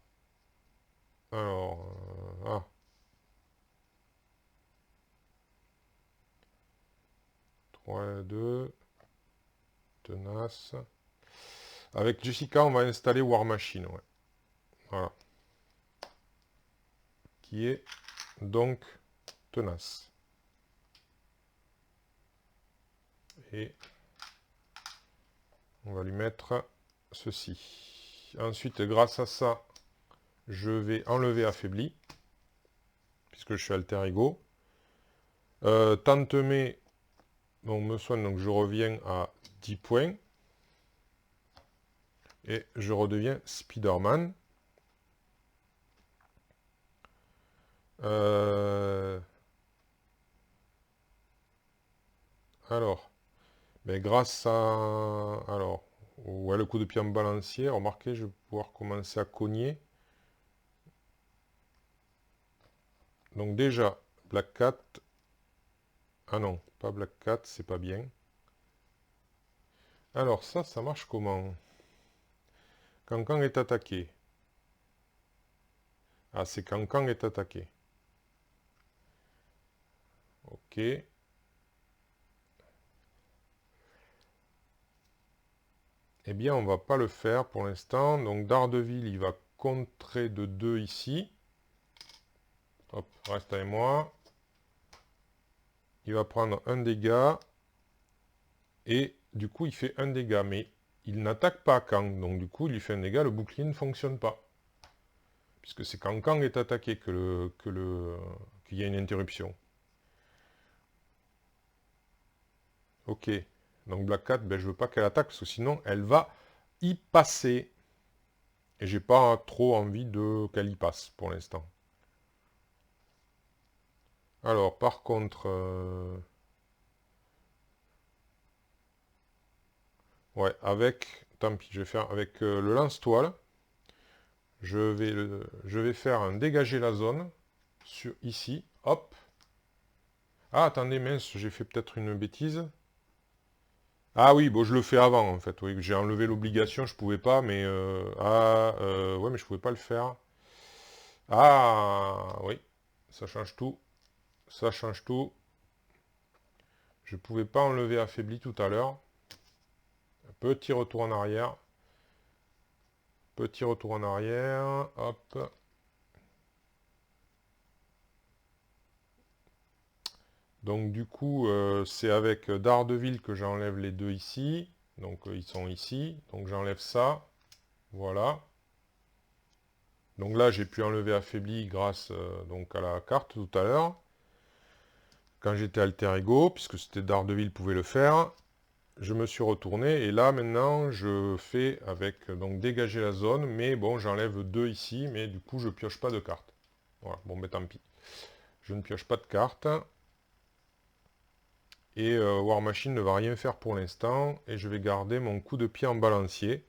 Alors... ah. 3, 2. Tenace. Avec Jessica, on va installer War Machine. Ouais. Voilà. Qui est donc tenace. Et on va lui mettre ceci. Ensuite, grâce à ça, je vais enlever affaibli. Puisque je suis alter ego. Tantemé, donc me soigne, donc je reviens à 10 points. Et je redeviens Spider-Man. Alors, mais grâce à... Alors, ouais, le coup de pied en balancier, remarquez, je vais pouvoir commencer à cogner. Donc déjà, Black Cat... Ah non, pas Black Cat, c'est pas bien. Alors ça marche comment? Quand Kang est attaqué. Ah, c'est quand Kang est attaqué. Ok. Eh bien, on va pas le faire pour l'instant. Donc, Daredevil, il va contrer de 2 ici. Hop, reste avec moi. Il va prendre un dégât. Et du coup, il fait un dégât. Mais il n'attaque pas Kang. Donc, du coup, il lui fait un dégât. Le bouclier ne fonctionne pas. Puisque c'est quand Kang est attaqué qu'il y a une interruption. Ok. Donc, Black Cat, ben, je veux pas qu'elle attaque. Parce que sinon, elle va y passer. Et j'ai pas trop envie qu'elle y passe pour l'instant. Alors, par contre, ouais, tant pis, je vais faire avec le lance-toile. Je vais faire un dégager la zone sur ici. Hop. Ah, attendez, mince, j'ai fait peut-être une bêtise. Ah oui, bon, je le fais avant, en fait. Oui, j'ai enlevé l'obligation, je pouvais pas, mais... ouais, mais je pouvais pas le faire. Ah, oui, ça change tout. Ça change tout. Je pouvais pas enlever affaibli tout à l'heure. Petit retour en arrière. Petit retour en arrière. Hop. Donc du coup, c'est avec Daredevil que j'enlève les deux ici. Donc ils sont ici. Donc j'enlève ça. Voilà. Donc là, j'ai pu enlever affaibli grâce donc à la carte tout à l'heure. Quand j'étais alter ego, puisque c'était Daredevil pouvait le faire. Je me suis retourné et là maintenant je fais avec donc dégager la zone, mais bon j'enlève deux ici, mais du coup je pioche pas de carte. Voilà, bon mais tant pis. Je ne pioche pas de carte. Et War Machine ne va rien faire pour l'instant. Et je vais garder mon coup de pied en balancier.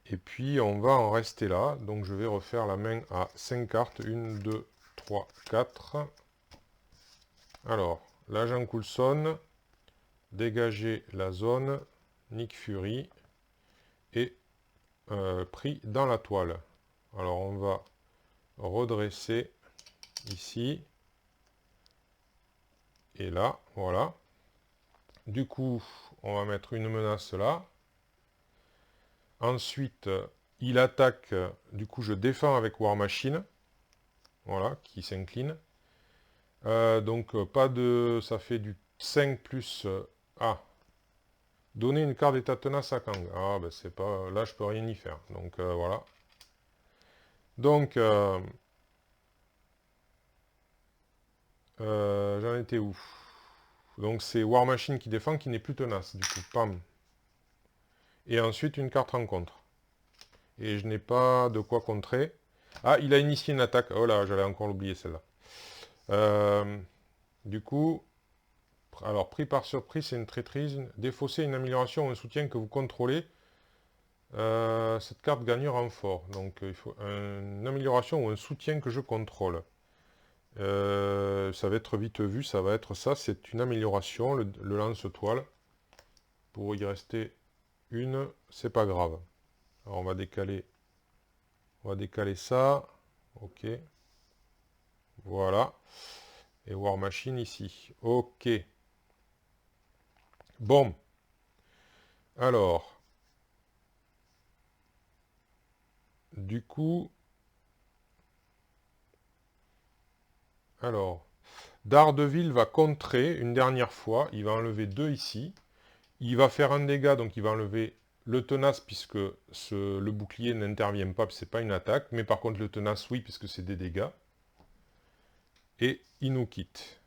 Et puis on va en rester là. Donc je vais refaire la main à 5 cartes. 1, 2, 3, 4. Alors, l'agent Coulson, dégager la zone, Nick Fury, et pris dans la toile. Alors on va redresser ici. Et là, voilà. Du coup, on va mettre une menace là. Ensuite, il attaque, du coup je défends avec War Machine, voilà, qui s'incline. Donc pas de... ça fait du 5 plus... ah, donner une carte d'état tenace à Kang. Ah ben c'est pas... là je peux rien y faire. Donc voilà. Donc, j'en étais où? Donc c'est War Machine qui défend, qui n'est plus tenace, du coup, pam. Et ensuite une carte rencontre. Et je n'ai pas de quoi contrer. Ah, il a initié une attaque. Oh là, j'allais encore l'oublier celle-là. Du coup, alors pris par surprise, c'est une traîtrise. Défausser une amélioration ou un soutien que vous contrôlez. Cette carte gagne renfort. Donc il faut une amélioration ou un soutien que je contrôle. Ça va être vite vu, ça va être ça. C'est une amélioration, le lance-toile. Pour y rester une, c'est pas grave. Alors on va décaler ça. Ok. Voilà. Et War Machine ici. Ok. Bon. Alors. Du coup. Alors. Daredevil va contrer une dernière fois. Il va enlever deux ici. Il va faire un dégât, donc il va enlever le tenace, puisque le bouclier n'intervient pas, c'est pas une attaque. Mais par contre, le tenace, oui, puisque c'est des dégâts. Et il nous quitte.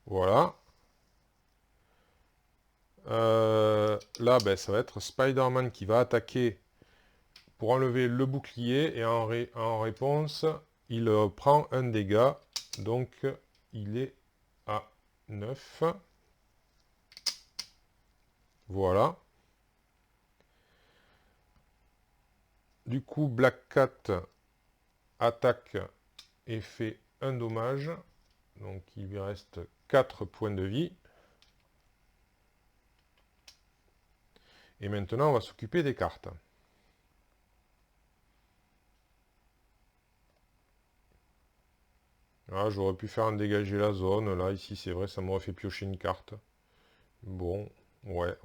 Voilà. Là, ben, ça va être Spider-Man qui va attaquer pour enlever le bouclier. Et en réponse, il prend un dégât. Donc, il est à 9. Voilà. Du coup, Black Cat attaque et fait un dommage. Donc, il lui reste 4 points de vie. Et maintenant, on va s'occuper des cartes. Ah, j'aurais pu faire un dégager la zone. Là, ici, c'est vrai, ça m'aurait fait piocher une carte. Bon, ouais.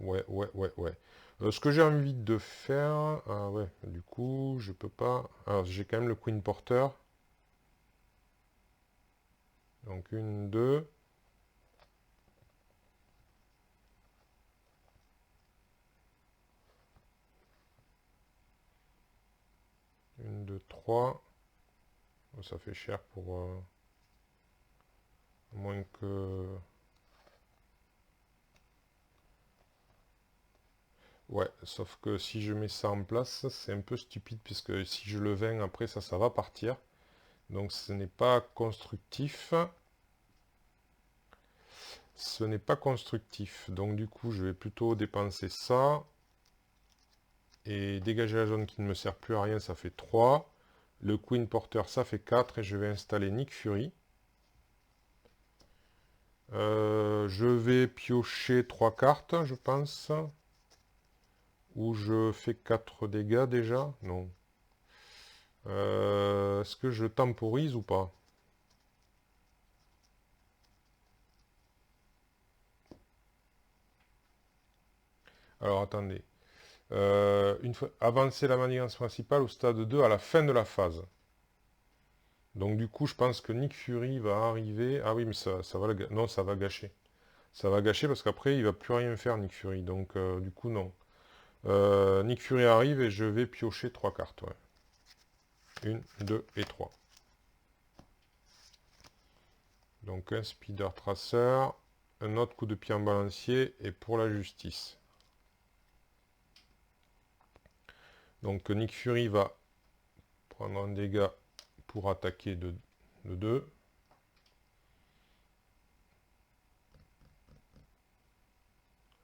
Ce que j'ai envie de faire... Ah ouais, du coup, je peux pas... Alors, j'ai quand même le Queen Porter. Donc, une, deux... Une, deux, trois... Oh, ça fait cher pour... à moins que... Ouais, sauf que si je mets ça en place, c'est un peu stupide, puisque si je le vends après, ça va partir. Donc ce n'est pas constructif. Ce n'est pas constructif. Donc du coup, je vais plutôt dépenser ça. Et dégager la zone qui ne me sert plus à rien, ça fait 3. Le Queen Porter, ça fait 4. Et je vais installer Nick Fury. Je vais piocher 3 cartes, je pense. Ou je fais 4 dégâts déjà? Non. Est-ce que je temporise ou pas? Alors attendez. Une fois avancer la manigance principale au stade 2 à la fin de la phase. Donc du coup, je pense que Nick Fury va arriver. Ah oui, mais ça va non, ça va gâcher. Ça va gâcher parce qu'après, il va plus rien faire, Nick Fury. Donc du coup, non. Nick Fury arrive et je vais piocher 3 cartes. Ouais. 1, 2 et 3. Donc un Speeder Tracer, un autre coup de pied en balancier et pour la justice. Donc Nick Fury va prendre un dégât pour attaquer de 2.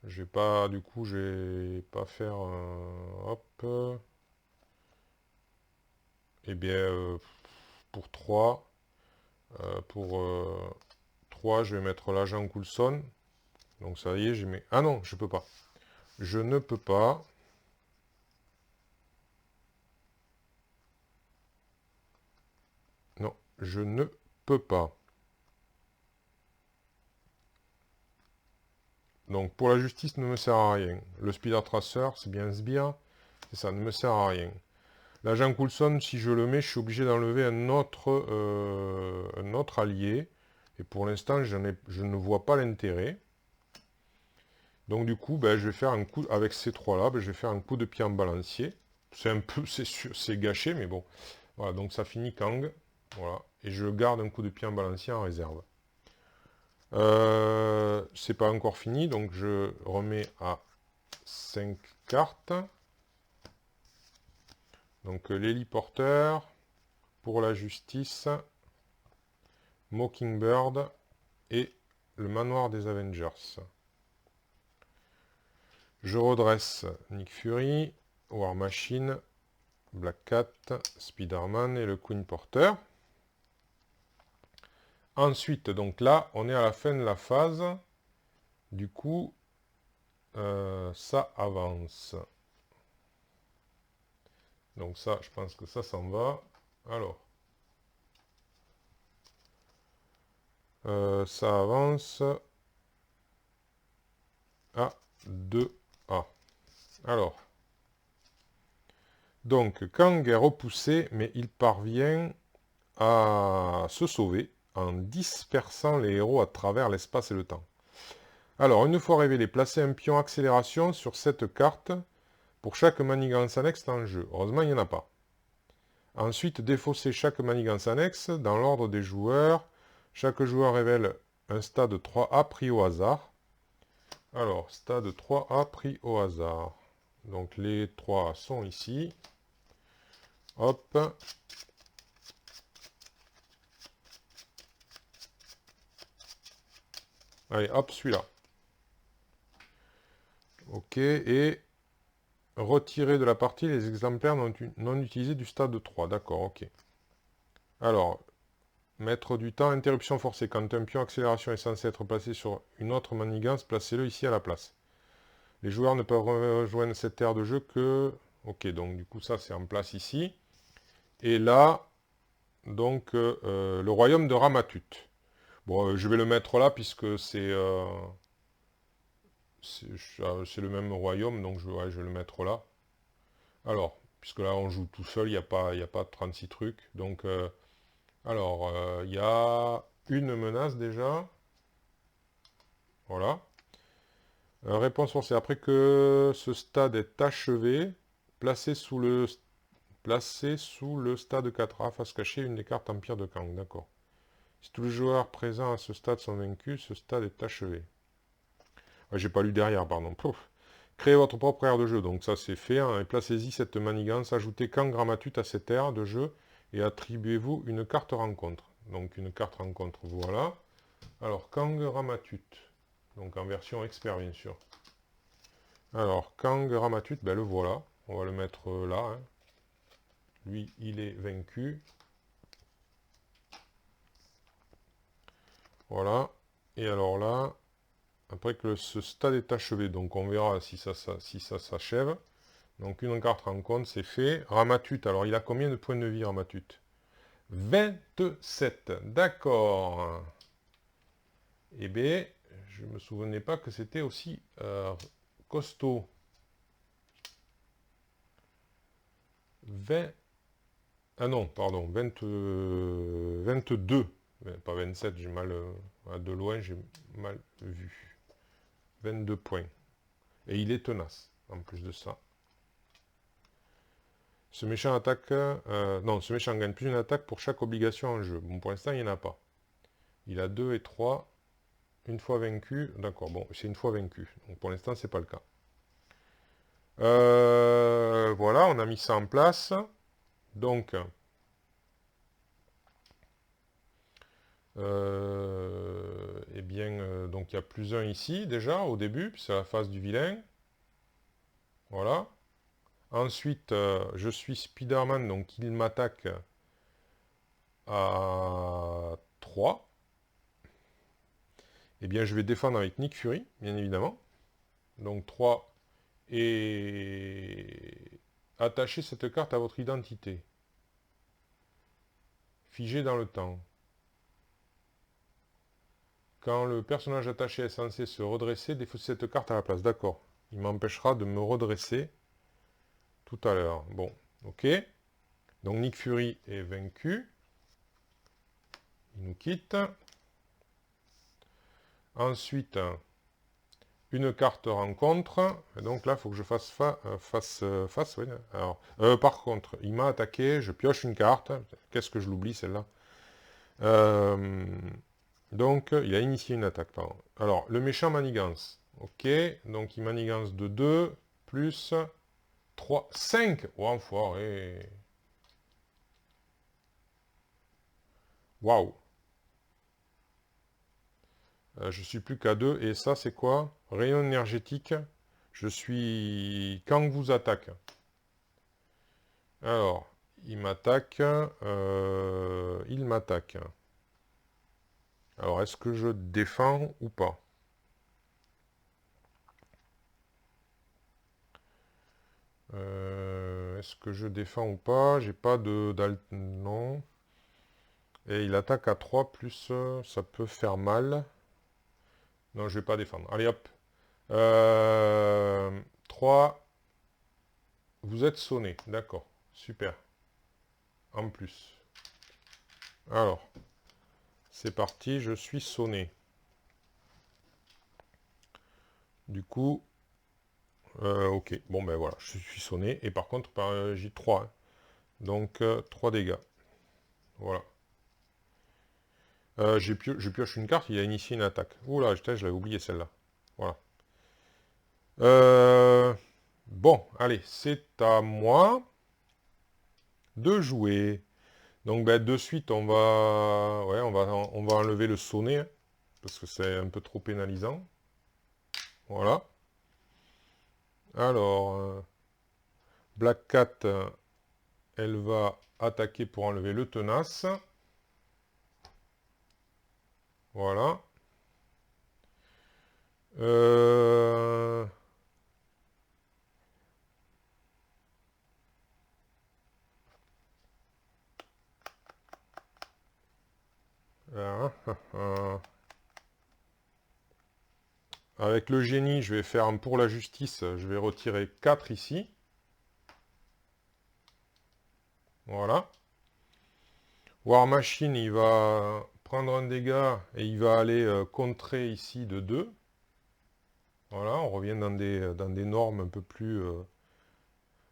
Je vais pas, du coup, je vais pas faire hop. Eh bien, pour 3, pour 3, je vais mettre l'agent Coulson. Donc ça y est, j'ai mis... Ah non, je peux pas. Je ne peux pas. Non, je ne peux pas. Donc pour la justice, ne me sert à rien. Le Speeder Tracer, c'est bien Sbire. C'est ça, ne me sert à rien. L'agent Coulson, si je le mets, je suis obligé d'enlever un autre allié. Et pour l'instant, je ne vois pas l'intérêt. Donc du coup, ben, je vais faire un coup, avec ces trois-là, ben, je vais faire un coup de pied en balancier. C'est un peu, c'est gâché, mais bon. Voilà, donc ça finit Kang. Voilà. Et je garde un coup de pied en balancier en réserve. C'est pas encore fini, donc je remets à 5 cartes. Donc l'héliporteur, pour la justice, Mockingbird et le manoir des Avengers. Je redresse Nick Fury, War Machine, Black Cat, Spider-Man et le Queen Porter. Ensuite, donc là, on est à la fin de la phase. Du coup, ça avance. Donc ça, je pense que ça s'en va. Alors, ça avance à 2A. Alors, donc, Kang est repoussé, mais il parvient à se sauver en dispersant les héros à travers l'espace et le temps. Alors, une fois révélé, placez un pion accélération sur cette carte pour chaque manigance annexe en jeu. Heureusement, il n'y en a pas. Ensuite, défaussez chaque manigance annexe dans l'ordre des joueurs. Chaque joueur révèle un stade 3A pris au hasard. Alors, stade 3A pris au hasard. Donc, les 3 sont ici. Hop. Allez, hop, celui-là. Ok, et retirer de la partie les exemplaires non utilisés du stade 3. D'accord, ok. Alors, mettre du temps, interruption forcée. Quand un pion accélération est censé être placé sur une autre manigance, placez-le ici à la place. Les joueurs ne peuvent rejoindre cette aire de jeu que... Ok, donc du coup ça c'est en place ici. Et là, donc le royaume de Ramatut. Bon, je vais le mettre là puisque c'est le même royaume, donc ouais, je vais le mettre là. Alors, puisque là on joue tout seul, il y a pas 36 trucs. Donc, alors, il y a une menace déjà. Voilà. Réponse forcée. Après que ce stade est achevé, placez sous le stade 4A, face cachée, une des cartes Empire de Kang. D'accord. Si tous les joueurs présents à ce stade sont vaincus, ce stade est achevé. Ouais, j'ai pas lu derrière, pardon. Pouf. Créez votre propre aire de jeu. Donc ça c'est fait. Hein, et placez-y cette manigance. Ajoutez Kang Ramatut à cette aire de jeu et attribuez-vous une carte rencontre. Donc une carte rencontre, voilà. Alors Kang Ramatut. Donc en version expert bien sûr. Alors Kang Ramatut, ben le voilà. On va le mettre là. Hein. Lui, il est vaincu. Voilà. Et alors là, après que ce stade est achevé, donc on verra si ça s'achève. Donc une carte rencontre, c'est fait. Ramatut, alors il a combien de points de vie, Ramatut? 27. D'accord. Eh bien, je ne me souvenais pas que c'était aussi costaud. 20... Ah non, pardon, 22. Pas 27, j'ai mal... de loin, j'ai mal vu. 22 points. Et il est tenace, en plus de ça. Ce méchant attaque... non, ce méchant gagne plus une attaque pour chaque obligation en jeu. Bon, pour l'instant, il n'y en a pas. Il a 2 et 3. Une fois vaincu. D'accord, bon, c'est une fois vaincu. Donc pour l'instant, c'est pas le cas. Voilà, on a mis ça en place. Donc... eh bien, donc il y a plus un ici, déjà, au début, puis c'est la phase du vilain. Voilà. Ensuite, je suis Spider-Man, donc il m'attaque à 3. Eh bien, je vais défendre avec Nick Fury, bien évidemment. Donc 3 et attachez cette carte à votre identité. Figée dans le temps. Quand le personnage attaché est censé se redresser, défaussez cette carte à la place. D'accord. Il m'empêchera de me redresser tout à l'heure. Bon, ok. Donc Nick Fury est vaincu. Il nous quitte. Ensuite, une carte rencontre. Et donc là, il faut que je fasse face. Oui. Alors, par contre, il m'a attaqué. Je pioche une carte. Qu'est-ce que je l'oublie, celle-là? Donc, il a initié une attaque, pardon. Alors, le méchant manigance. Ok, donc il manigance de 2, plus 3, 5. Oh, enfoiré. Waouh. Je suis plus qu'à 2. Et ça, c'est quoi? Rayon énergétique. Je suis... Quand vous attaque. Alors, il m'attaque. Il m'attaque. Alors, est-ce que je défends ou pas? Est-ce que je défends ou pas? J'ai pas de... Non. Et il attaque à 3 plus... ça peut faire mal. Non, je vais pas défendre. Allez, hop. 3. Vous êtes sonné. D'accord. Super. En plus. Alors. C'est parti, je suis sonné. Du coup... ok. Bon, ben voilà. Je suis sonné. Et par contre, j'ai 3. Hein. Donc, 3 dégâts. Voilà. Je pioche une carte, il a initié une attaque. Oula, je l'avais oublié celle-là. Voilà. Bon, allez, c'est à moi de jouer. Donc ben, de suite, ouais, on va enlever le sonnet, hein, parce que c'est un peu trop pénalisant. Voilà. Alors, Black Cat, elle va attaquer pour enlever le tenace. Voilà. Euh... Avec le génie, je vais faire un pour la justice. Je vais retirer 4 ici. Voilà. War Machine, il va prendre un dégât et il va aller contrer ici de 2. Voilà, on revient dans des normes un peu plus...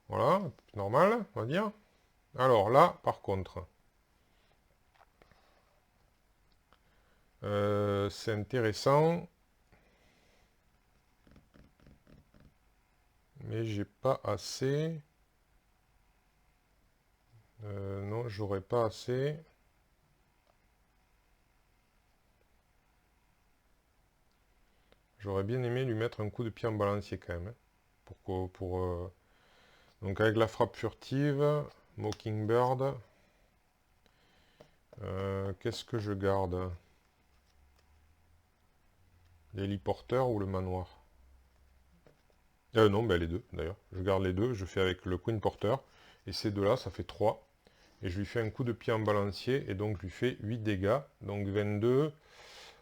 voilà, normal, on va dire. Alors là, par contre, c'est intéressant. Mais j'ai pas assez. Non, j'aurais pas assez. J'aurais bien aimé lui mettre un coup de pied en balancier quand même, hein. Donc avec la frappe furtive, Mockingbird. Qu'est-ce que je garde? L'héliporteur ou le manoir? Non, ben les deux d'ailleurs. Je garde les deux, je fais avec le Queen Porter. Et ces deux-là, ça fait 3. Et je lui fais un coup de pied en balancier, et donc je lui fais 8 dégâts. Donc 22,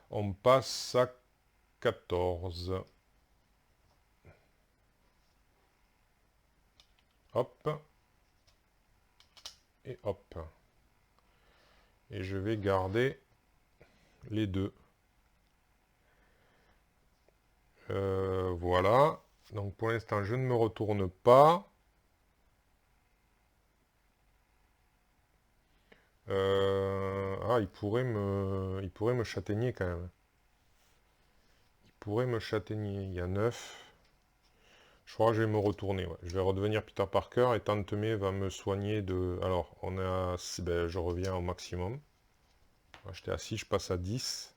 on passe à 14. Hop. Et hop. Et je vais garder les deux. Voilà. Donc pour l'instant, je ne me retourne pas. Il pourrait me châtaigner quand même. Il pourrait me châtaigner. Il y a 9. Je crois que je vais me retourner. Ouais. Je vais redevenir Peter Parker et Tante May va me soigner de... Alors, on est à... Ben, je reviens au maximum. J'étais à 6, je passe à 10.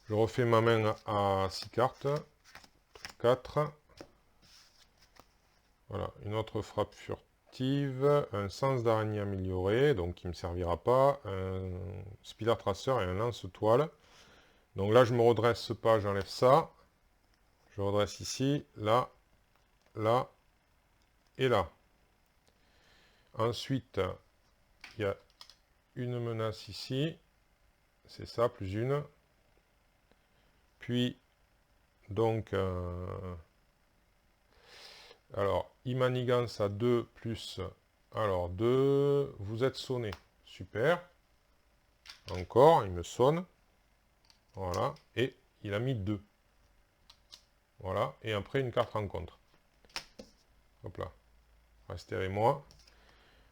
Je refais ma main à 6 cartes. 4. Voilà, une autre frappe furtive. Un sens d'araignée amélioré, donc qui ne me servira pas. Un Spider Tracer et un lance-toile. Donc là, je me redresse pas, j'enlève ça. Je redresse ici, là, là et là. Ensuite, il y a une menace ici. C'est ça, plus une. Puis, donc, alors, Imanigance à 2 plus... Alors, 2, vous êtes sonné. Super. Encore, il me sonne. Voilà. Et il a mis 2. Voilà. Et après, une carte rencontre. Hop là. Restez avec moi.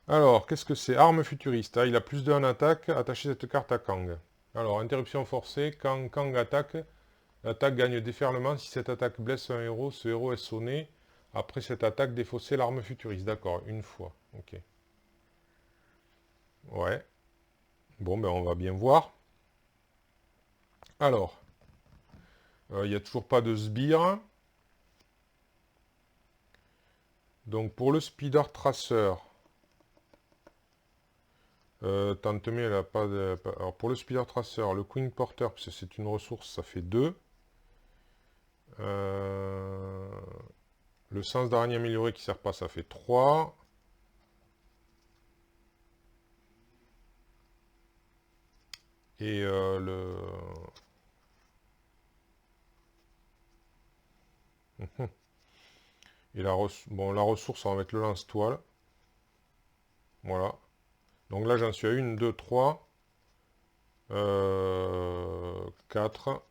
Alors, qu'est-ce que c'est? Arme futuriste. Ah, il a plus de 1 attaque. Attachez cette carte à Kang. Alors, interruption forcée. Quand Kang attaque, l'attaque gagne déferlement. Si cette attaque blesse un héros, ce héros est sonné. Après cette attaque, défaussez l'arme futuriste. D'accord, une fois. Ok. Ouais. Bon, ben on va bien voir. Alors, il n'y a toujours pas de sbire. Donc, pour le Speeder Tracer, Tante May, elle n'a pas de... Alors, pour le Speeder Tracer, le Queen Porter, puisque c'est une ressource, ça fait 2. Le sens d'araignée amélioré qui ne sert pas, ça fait 3. Et le... Et la ressource, on va mettre le lance-toile. Voilà. Donc là, j'en suis à 1, 2, 3, 4.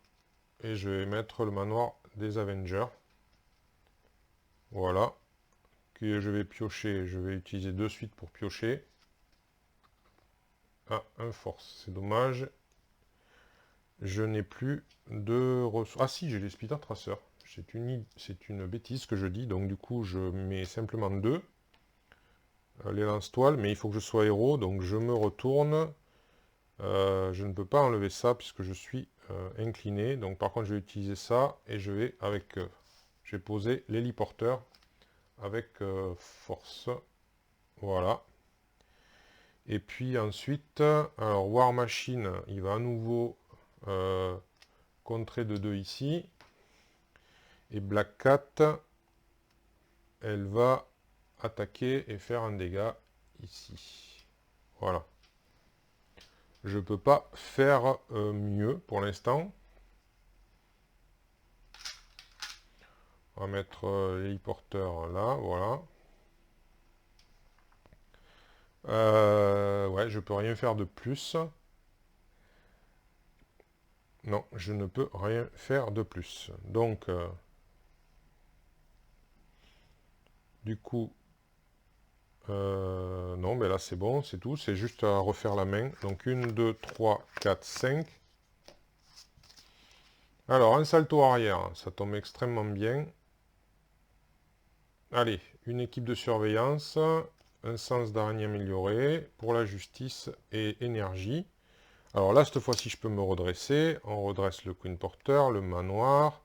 Et je vais mettre le manoir des Avengers. Voilà. Que je vais piocher. Je vais utiliser de suite pour piocher. Ah, un force. C'est dommage. Je n'ai plus de ressources. Ah si, j'ai les Speeder Tracer. C'est une bêtise que je dis. Donc du coup, je mets simplement 2. Les lance-toiles. Mais il faut que je sois héros. Donc je me retourne. Je ne peux pas enlever ça puisque je suis incliné. Donc par contre, je vais utiliser ça. Et je vais avec... je vais poser l'héliporteur avec force. Voilà. Et puis ensuite, alors War Machine, il va à nouveau contrer de 2 ici. Et Black Cat, elle va attaquer et faire un dégât ici. Voilà. Je ne peux pas faire mieux pour l'instant. On va mettre l'héliporteur là, voilà. Ouais, je peux rien faire de plus. Non, je ne peux rien faire de plus. Donc, du coup, non, mais là c'est bon, c'est tout. C'est juste à refaire la main. Donc 1, 2, 3, 4, 5. Alors, un salto arrière, ça tombe extrêmement bien. Allez, une équipe de surveillance, un sens d'araignée amélioré, pour la justice et énergie. Alors là, cette fois-ci, je peux me redresser. On redresse le Queen Porter, le manoir,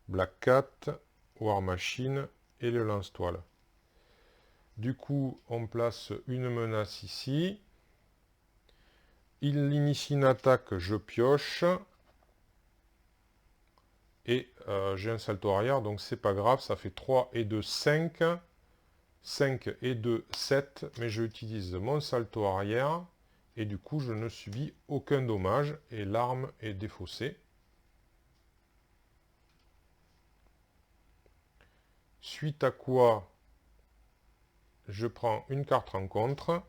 Black Cat, War Machine et le lance-toile. Du coup, on place une menace ici. Il initie une attaque, je pioche. Et j'ai un salto arrière, donc c'est pas grave, ça fait 3 et 2, 5. 5 et 2, 7. Mais j'utilise mon salto arrière. Et du coup, je ne subis aucun dommage. Et l'arme est défaussée. Suite à quoi, je prends une carte rencontre.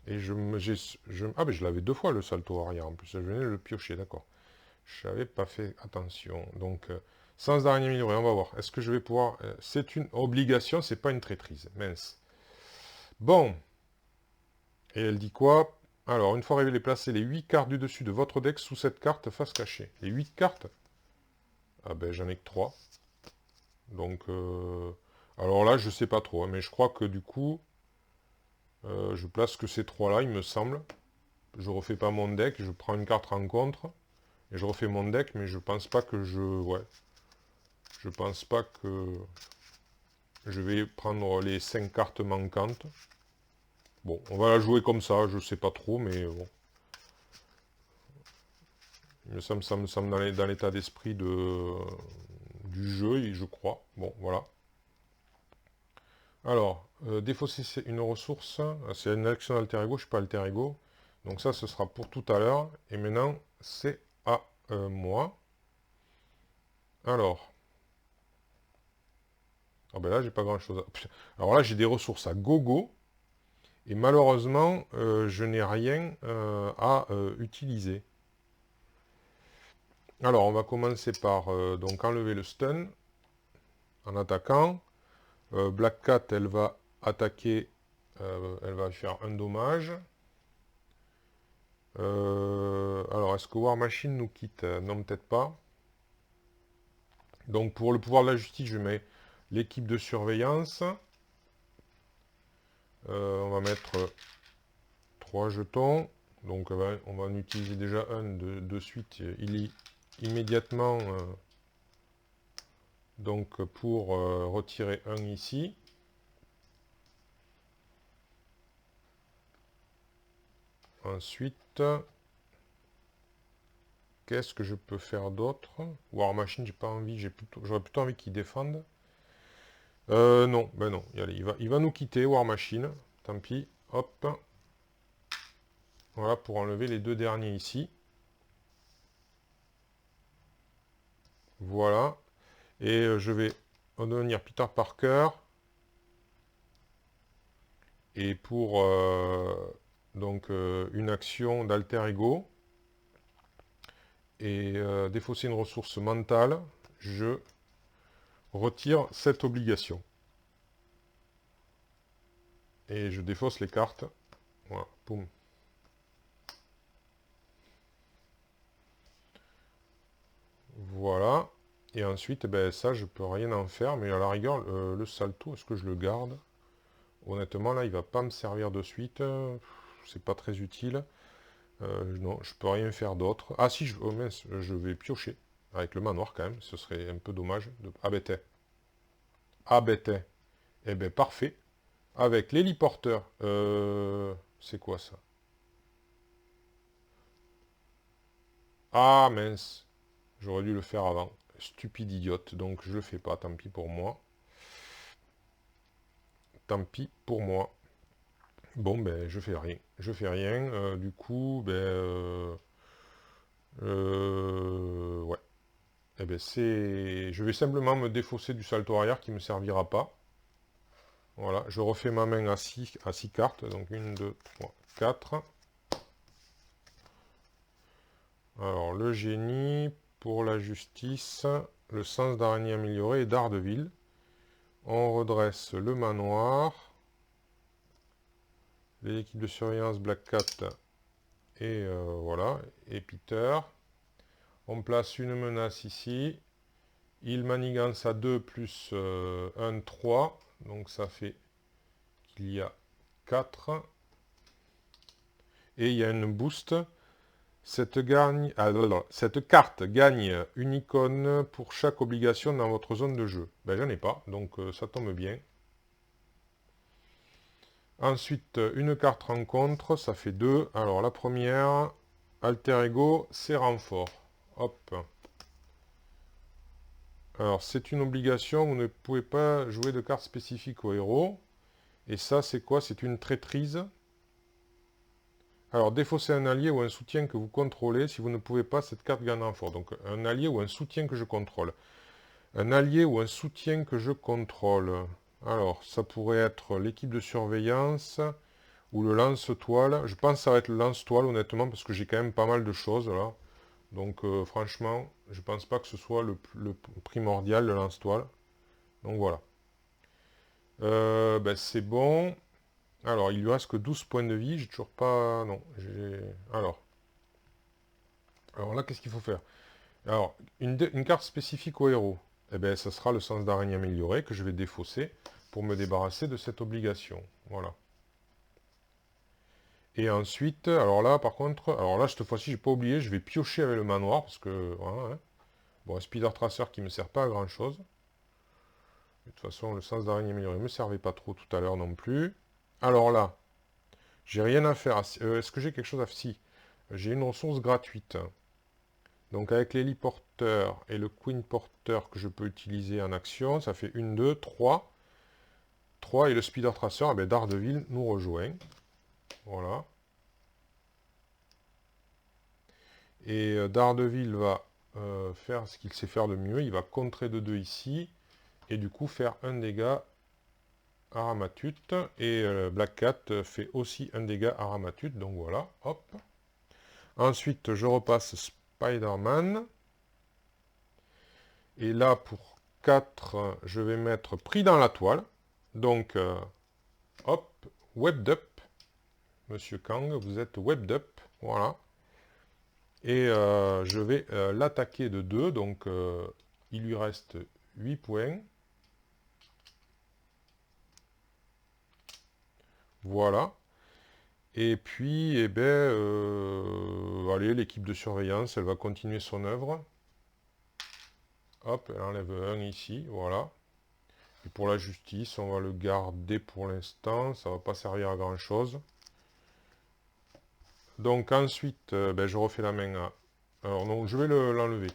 Et ah, mais je l'avais 2 fois le salto arrière. En plus, je venais de le piocher, d'accord. Je n'avais pas fait attention. Donc, sens d'araignée amélioré, on va voir. Est-ce que je vais pouvoir... c'est une obligation, c'est pas une traîtrise. Mince. Bon. Et elle dit quoi? Alors, une fois révélé, placez les 8 cartes du dessus de votre deck sous cette carte face cachée. Les 8 cartes? Ah ben, j'en ai que 3. Donc, alors là, je sais pas trop. Hein, mais je crois que du coup, je place que ces 3-là, il me semble. Je refais pas mon deck, je prends une carte rencontre. Et je refais mon deck, mais je pense pas que je... Ouais. Je pense pas que... Je vais prendre les 5 cartes manquantes. Bon, on va la jouer comme ça, je sais pas trop, mais bon. Ça me semble dans l'état d'esprit du jeu, je crois. Bon, voilà. Alors, défausser une ressource, c'est une action alter ego, je suis pas alter ego. Donc ça, ce sera pour tout à l'heure. Et maintenant, c'est à moi. Alors. Ah ben là, j'ai pas grand chose à... Alors là, j'ai des ressources à gogo. Et malheureusement, je n'ai rien à utiliser. Alors, on va commencer par donc enlever le stun en attaquant. Black Cat, elle va attaquer, elle va faire un dommage. Alors, est-ce que War Machine nous quitte? Non, peut-être pas. Donc, pour le pouvoir de la justice, je mets l'équipe de surveillance. On va mettre 3 jetons. Donc, on va en utiliser déjà un de suite. Il est immédiatement... donc, pour retirer un ici. Ensuite... Qu'est-ce que je peux faire d'autre? War Machine, j'ai pas envie, j'aurais plutôt envie qu'il défende. Non, ben non, allez, il va nous quitter, War Machine. Tant pis, hop. Voilà, pour enlever les 2 derniers ici. Voilà. Et je vais redevenir Peter Parker. Et pour donc une action d'alter ego. Et défausser une ressource mentale, je retire cette obligation. Et je défausse les cartes. Voilà, boum. Voilà. Et ensuite, ben, ça, je peux rien en faire. Mais à la rigueur, le salto, est-ce que je le garde? Honnêtement, là, il va pas me servir de suite. C'est pas très utile. Non, je peux rien faire d'autre. Ah si, oh mince, je vais piocher. Avec le manoir quand même. Ce serait un peu dommage. Ah bête. Ah bête. Eh ben parfait. Avec l'héliporteur. C'est quoi ça? Ah mince. J'aurais dû le faire avant. Stupide idiote. Donc je le fais pas. Tant pis pour moi. Tant pis pour moi. Bon, ben, je fais rien. Je fais rien. Du coup, ben... ouais. Eh ben, c'est... Je vais simplement me défausser du salto arrière qui ne me servira pas. Voilà. Je refais ma main à 6 cartes. Donc, 1, 2, 3, 4. Alors, le génie, pour la justice, le sens d'araignée amélioré et d'Ardeville. On redresse le manoir. Les équipes de surveillance Black Cat et voilà. Et Peter. On place une menace ici. Il manigance à 2 plus 1, 3. Donc ça fait qu'il y a 4. Et il y a une boost. Cette carte gagne une icône pour chaque obligation dans votre zone de jeu. Ben j'en ai pas, donc ça tombe bien. Ensuite, une carte rencontre, ça fait 2. Alors la première, alter ego, c'est renfort. Hop. Alors c'est une obligation, vous ne pouvez pas jouer de cartes spécifiques au héros. Et ça c'est quoi? C'est une traîtrise. Alors défausser un allié ou un soutien que vous contrôlez, si vous ne pouvez pas, cette carte gagne renfort. Donc un allié ou un soutien que je contrôle. Un allié ou un soutien que je contrôle. Alors ça pourrait être l'équipe de surveillance ou le lance-toile. Je pense que ça va être le lance-toile honnêtement parce que j'ai quand même pas mal de choses là. Donc franchement, je pense pas que ce soit le primordial, le lance-toile. Donc voilà. Ben, c'est bon. Alors, il lui reste que 12 points de vie. J'ai toujours pas... Non. Alors là, qu'est-ce qu'il faut faire? Alors, une carte spécifique au héros. Eh bien, ça sera le sens d'araignée amélioré que je vais défausser pour me débarrasser de cette obligation. Voilà. Et ensuite, alors là, par contre... Alors là, cette fois-ci, j'ai pas oublié, je vais piocher avec le manoir parce que... Voilà, hein. Bon, un Speeder Tracer qui me sert pas à grand-chose. De toute façon, le sens d'araignée amélioré ne me servait pas trop tout à l'heure non plus. Alors là, j'ai rien à faire. Est-ce que j'ai quelque chose à... Si, j'ai une ressource gratuite. Donc avec l'héliporteur et le Queen Porter que je peux utiliser en action, ça fait 1, 2, 3. 3 et le Speeder Tracer, eh bien, Daredevil nous rejoint. Voilà. Et Daredevil va faire ce qu'il sait faire de mieux. Il va contrer de 2 ici. Et du coup faire un dégât à Ramatut. Et Black Cat fait aussi un dégât à Ramatut. Donc voilà, hop. Ensuite, je repasse Spider-Man. Et là, pour 4, je vais mettre pris dans la toile. Donc, hop, webbed up. Monsieur Kang, vous êtes webbed up. Voilà. Et je vais l'attaquer de 2. Donc, il lui reste 8 points. Voilà. Et puis, eh ben, allez, l'équipe de surveillance, elle va continuer son œuvre. Hop, elle enlève un ici, voilà. Et pour la justice, on va le garder pour l'instant, ça va pas servir à grand chose. Donc ensuite, ben, je refais la main à... Alors non, je vais l'enlever.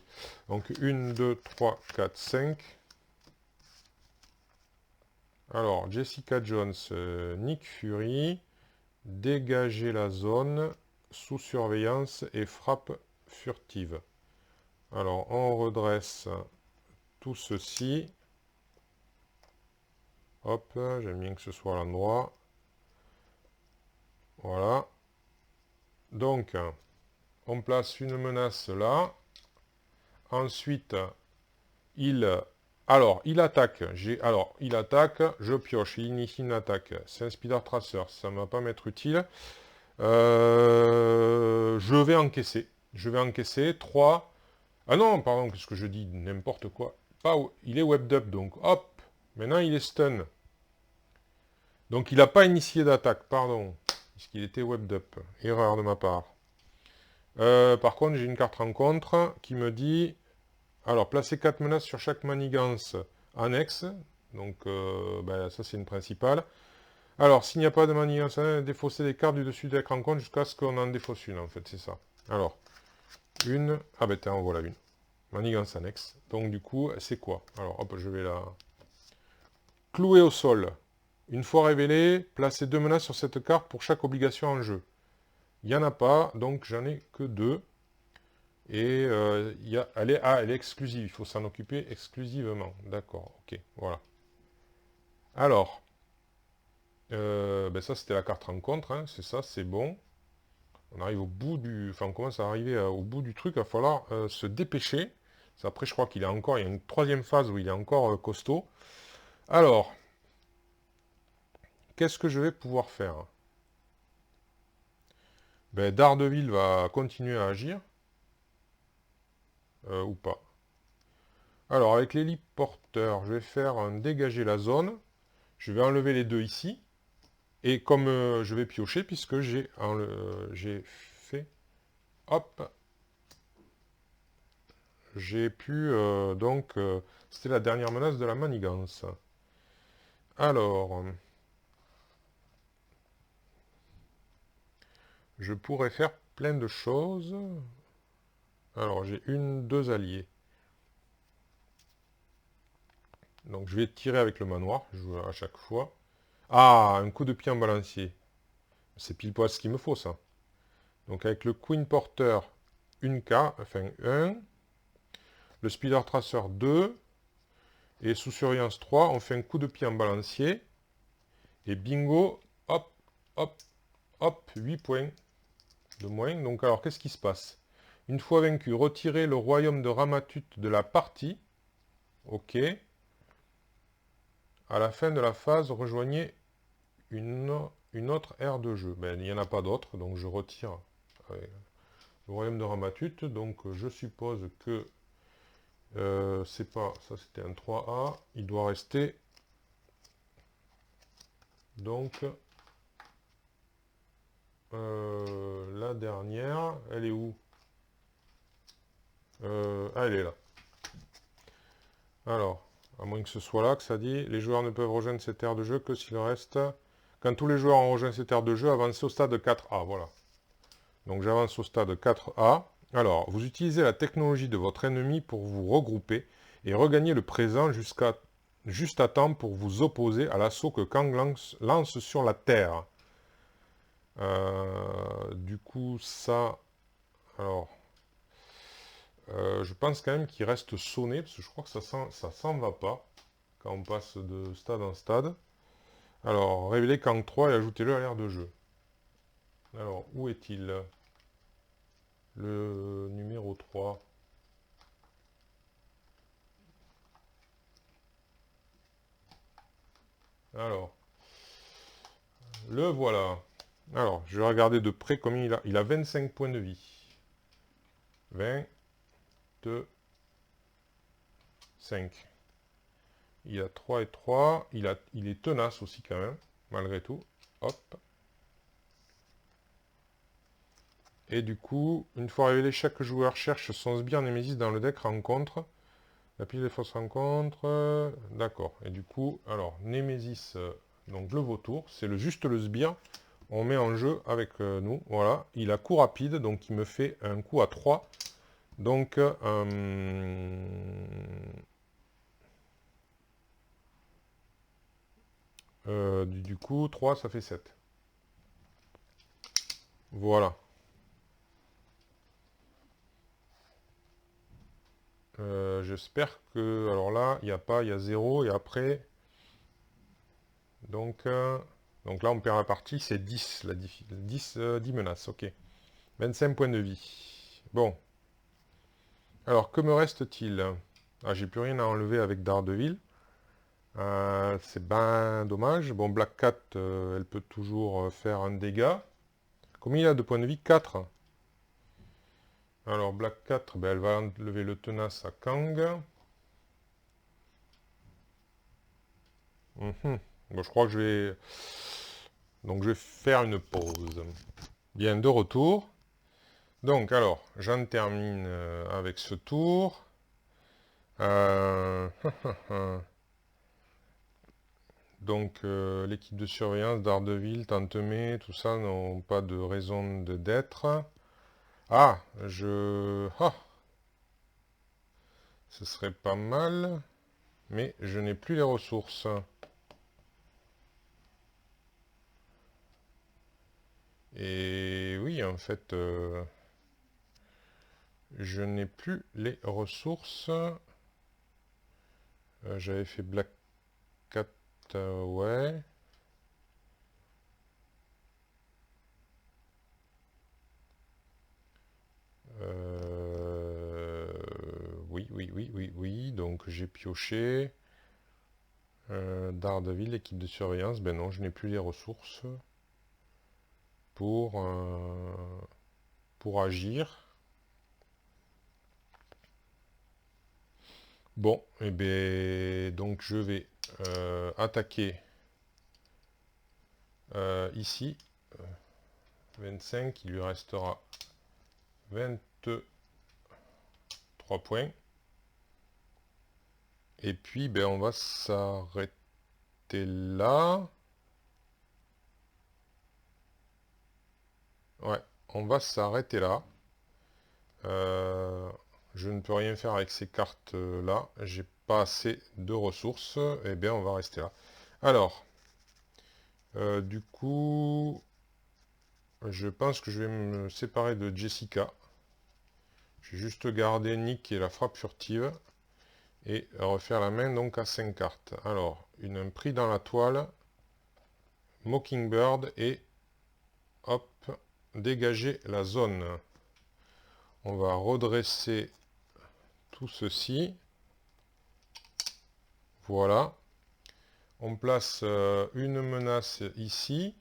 Donc 1, 2, 3, 4, 5. Alors, Jessica Jones, Nick Fury, dégager la zone, sous surveillance et frappe furtive. Alors, on redresse tout ceci. Hop, j'aime bien que ce soit à l'endroit. Voilà. Donc, on place une menace là. Ensuite, il attaque. Il attaque, je pioche. Il initie une attaque. C'est un Speeder Tracer, ça ne va pas m'être utile. Je vais encaisser. Je vais encaisser 3. Ah non, pardon, qu'est-ce que je dis? N'importe quoi. Il est webbed up, donc hop. Maintenant, il est stun. Donc, il n'a pas initié d'attaque, pardon. Puisqu'il était webbed up. Erreur de ma part. Par contre, j'ai une carte rencontre qui me dit... Alors, placer 4 menaces sur chaque manigance annexe. Donc, ben, ça, c'est une principale. Alors, s'il n'y a pas de manigance annexe, défausser les cartes du dessus de la rencontre jusqu'à ce qu'on en défausse une, en fait, c'est ça. Alors, une... Ah ben, tiens, en voilà une. Manigance annexe. Donc, du coup, c'est quoi? Alors, hop, je vais la... Clouer au sol. Une fois révélé, placez 2 menaces sur cette carte pour chaque obligation en jeu. Il n'y en a pas, donc j'en ai que 2. Et elle est exclusive, il faut s'en occuper exclusivement. D'accord, ok, voilà. Alors, ben ça c'était la carte rencontre, hein, c'est ça, c'est bon. On arrive au bout du... Enfin, on commence à arriver au bout du truc, il va falloir se dépêcher. Après, je crois qu'il y a une troisième phase où il est encore costaud. Alors, qu'est-ce que je vais pouvoir faire? Ben, Daredevil va continuer à agir. ou pas. Alors, avec l'héliporteur, je vais faire un dégager la zone. Je vais enlever les deux ici. Et comme je vais piocher, puisque j'ai fait... Hop. J'ai pu... c'était la dernière menace de la manigance. Alors... je pourrais faire plein de choses. Alors, j'ai deux alliés. Donc, je vais tirer avec le manoir, je joue à chaque fois. Ah, un coup de pied en balancier. C'est pile poil ce qu'il me faut, ça. Donc, avec le Queen Porter, une K, enfin 1. Le Speeder Tracer, 2. Et sous surveillance 3, on fait un coup de pied en balancier. Et bingo, hop, hop, hop, 8 points de moins. Donc, alors, qu'est-ce qui se passe? Une fois vaincu, retirez le royaume de Ramatut de la partie. OK. À la fin de la phase, rejoignez une autre aire de jeu. Ben, il n'y en a pas d'autre, donc je retire le royaume de Ramatut. Donc je suppose que c'est pas... Ça c'était un 3A. Il doit rester... Donc... la dernière, elle est où? Ah, elle est là. Alors, à moins que ce soit là que ça dit, les joueurs ne peuvent rejoindre cette aire de jeu que s'il reste... Quand tous les joueurs ont rejoint cette aire de jeu, avancez au stade 4A. Voilà. Donc j'avance au stade 4A. Alors, vous utilisez la technologie de votre ennemi pour vous regrouper et regagner le présent juste à temps pour vous opposer à l'assaut que Kang lance sur la Terre. Du coup, ça... Alors, je pense quand même qu'il reste sonné, parce que je crois que ça s'en va pas quand on passe de stade en stade. Alors, révélez Kang 3 et ajoutez-le à l'aire de jeu. Alors, où est-il? Le numéro 3. Alors, le voilà. Alors, je vais regarder de près combien il a. Il a 25 points de vie. 20, 2, 5. Il a 3 et 3. Il est tenace aussi quand même, malgré tout. Hop. Et du coup, une fois révélé, chaque joueur cherche son sbire Némésis dans le deck rencontre. La pile des fausses rencontres. D'accord. Et du coup, alors, Némésis, donc le vautour, c'est juste le sbire. On met en jeu avec nous. Voilà. Il a coup rapide, donc il me fait un coup à 3. Donc, du coup, 3, ça fait 7. Voilà. J'espère que... Alors là, il n'y a pas, il y a 0. Et après... Donc là, on perd la partie, c'est 10. 10 menaces, ok. 25 points de vie. Bon. Alors, que me reste-t-il? Ah, j'ai plus rien à enlever avec Daredevil. C'est ben dommage. Bon, Black Cat, elle peut toujours faire un dégât. Combien il a de points de vie? 4. Alors, Black 4, ben, elle va enlever le tenace à Kang. Bon, je crois que je vais... Donc, je vais faire une pause. Bien, de retour. Donc, alors, j'en termine avec ce tour. Donc, l'équipe de surveillance d'Ardeville, Tantemé, tout ça n'ont pas de raison d'être. Ah, ce serait pas mal, mais je n'ai plus les ressources. Et oui, en fait, je n'ai plus les ressources. J'avais fait Black Cat, ouais. Oui, oui, oui, oui, oui. Donc j'ai pioché. Daredevil, équipe de surveillance. Ben non, je n'ai plus les ressources pour agir. Bon, et bien donc je vais attaquer ici. 25, il lui restera 23 points. Et puis ben, on va s'arrêter là. Ouais, on va s'arrêter là. Je ne peux rien faire avec ces cartes là. J'ai pas assez de ressources. Et bien on va rester là. Alors, du coup, je pense que je vais me séparer de Jessica. Je vais juste garder Nick et la frappe furtive. Et refaire la main donc à 5 cartes. Alors, un prix dans la toile, Mockingbird et hop, dégager la zone. On va redresser tout ceci. Voilà. On place une menace ici.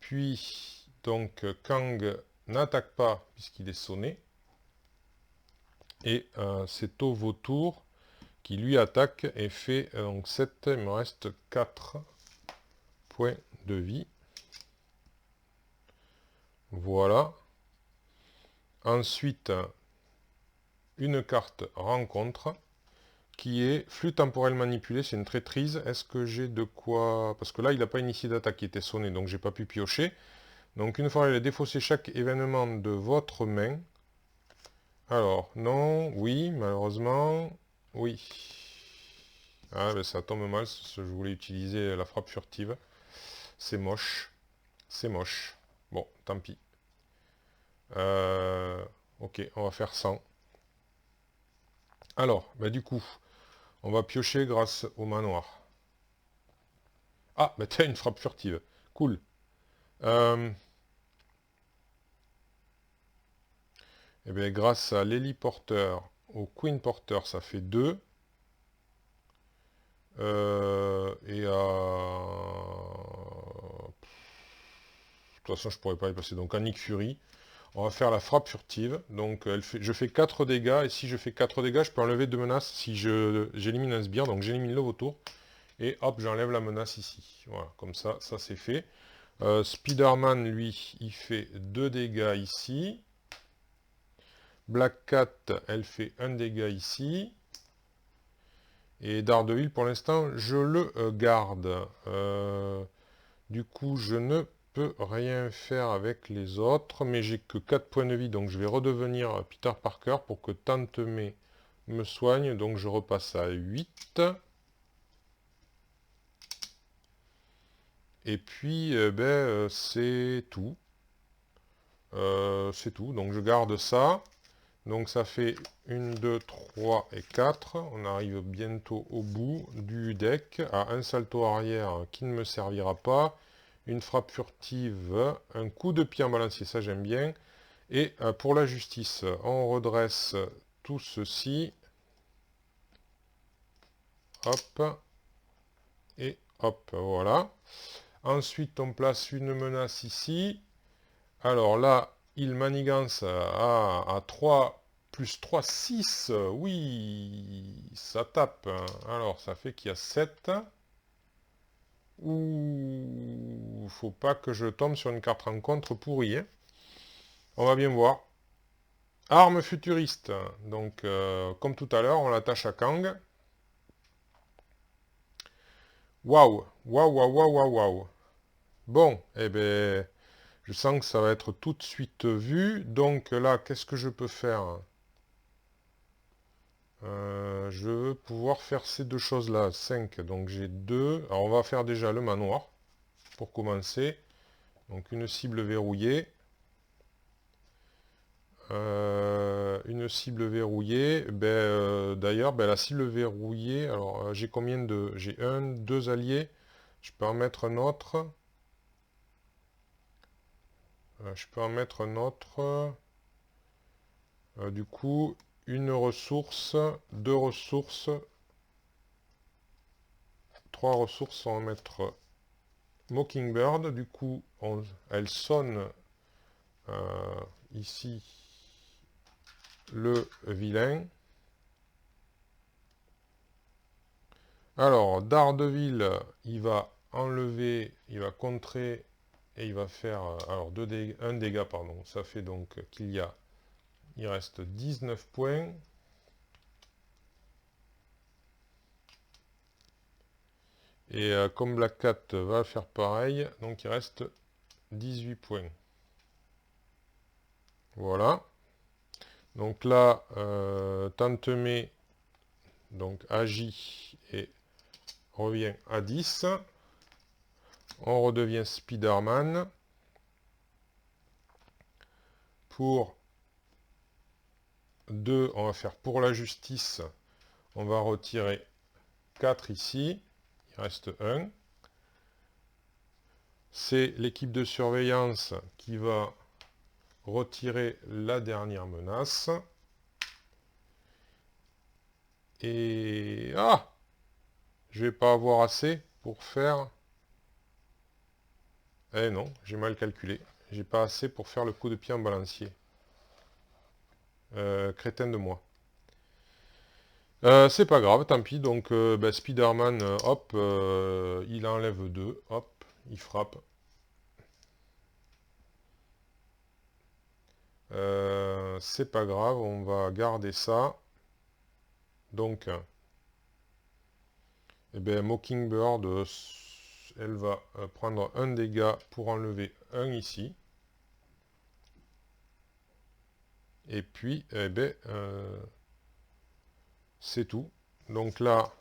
Puis, donc, Kang n'attaque pas puisqu'il est sonné. Et c'est au vautour qui lui attaque et fait donc 7. Il me reste 4 points de vie. Voilà. Ensuite, une carte rencontre qui est flux temporel manipulé, c'est une traîtrise. Est-ce que j'ai de quoi... Parce que là, il n'a pas initié d'attaque, qui était sonné, donc j'ai pas pu piocher. Donc une fois, il a défaussé chaque événement de votre main. Alors, non, oui, malheureusement, oui. Ah, ben ça tombe mal, je voulais utiliser la frappe furtive. C'est moche, c'est moche. Bon, tant pis. Ok, on va faire 100. Alors, bah du coup, on va piocher grâce au manoir. Ah, bah t'as une frappe furtive. Cool. Et bien grâce à l'héliporteur, au Queen Porter, ça fait 2. Et à... De toute façon, je pourrais pas y passer. Donc, à Nick Fury, on va faire la frappe furtive. Donc, je fais 4 dégâts. Et si je fais 4 dégâts, je peux enlever 2 menaces si j'élimine un sbire. Donc, j'élimine le vautour. Et hop, j'enlève la menace ici. Voilà, comme ça c'est fait. Spider-Man, lui, il fait 2 dégâts ici. Black Cat, elle fait 1 dégât ici. Et Daredevil, pour l'instant, je le garde. Du coup, je ne peux rien faire avec les autres, mais j'ai que 4 points de vie, donc je vais redevenir Peter Parker pour que Tante May me soigne. Donc je repasse à 8. Et puis, c'est tout. C'est tout, donc je garde ça. Donc ça fait 1, 2, 3 et 4. On arrive bientôt au bout du deck. À un salto arrière qui ne me servira pas. Une frappe furtive. Un coup de pied en balancier, ça j'aime bien. Et pour la justice, on redresse tout ceci. Hop. Et hop, voilà. Ensuite, on place une menace ici. Alors là, il manigance à 3 plus 3, 6. Oui, ça tape. Alors, ça fait qu'il y a 7. Ouh, faut pas que je tombe sur une carte rencontre pourrie. Hein. On va bien voir. Arme futuriste. Donc, comme tout à l'heure, on l'attache à Kang. Waouh, waouh, waouh, waouh, waouh, waouh. Bon, eh ben, je sens que ça va être tout de suite vu. Donc là, qu'est-ce que je peux faire? Je veux pouvoir faire ces deux choses-là. 5, donc j'ai 2. Alors on va faire déjà le manoir, pour commencer. Donc une cible verrouillée. Une cible verrouillée. D'ailleurs, la cible verrouillée, alors j'ai combien de... J'ai 1, 2 alliés. Je peux en mettre un autre. Je peux en mettre un autre. Du coup, une ressource, 2 ressources, 3 ressources, on va mettre Mockingbird. Du coup, elle sonne ici le vilain. Alors, Daredevil, il va enlever, il va contrer, et il va faire, alors un dégât, pardon. Ça fait donc il reste 19 points. Et comme Black Cat va faire pareil, donc il reste 18 points. Voilà. Donc là, Tantemé donc agit et revient à 10. On redevient Spider-Man. Pour 2, on va faire pour la justice. On va retirer 4 ici. Il reste 1. C'est l'équipe de surveillance qui va retirer la dernière menace. Et... ah! Je vais pas avoir assez pour faire... eh non, j'ai mal calculé. J'ai pas assez pour faire le coup de pied en balancier. Crétin de moi. C'est pas grave, tant pis. Donc, Spider-Man, hop, il enlève 2. Hop, il frappe. C'est pas grave, on va garder ça. Donc, Mockingbird, elle va prendre un dégât pour enlever un ici. Et puis, c'est tout. Donc là,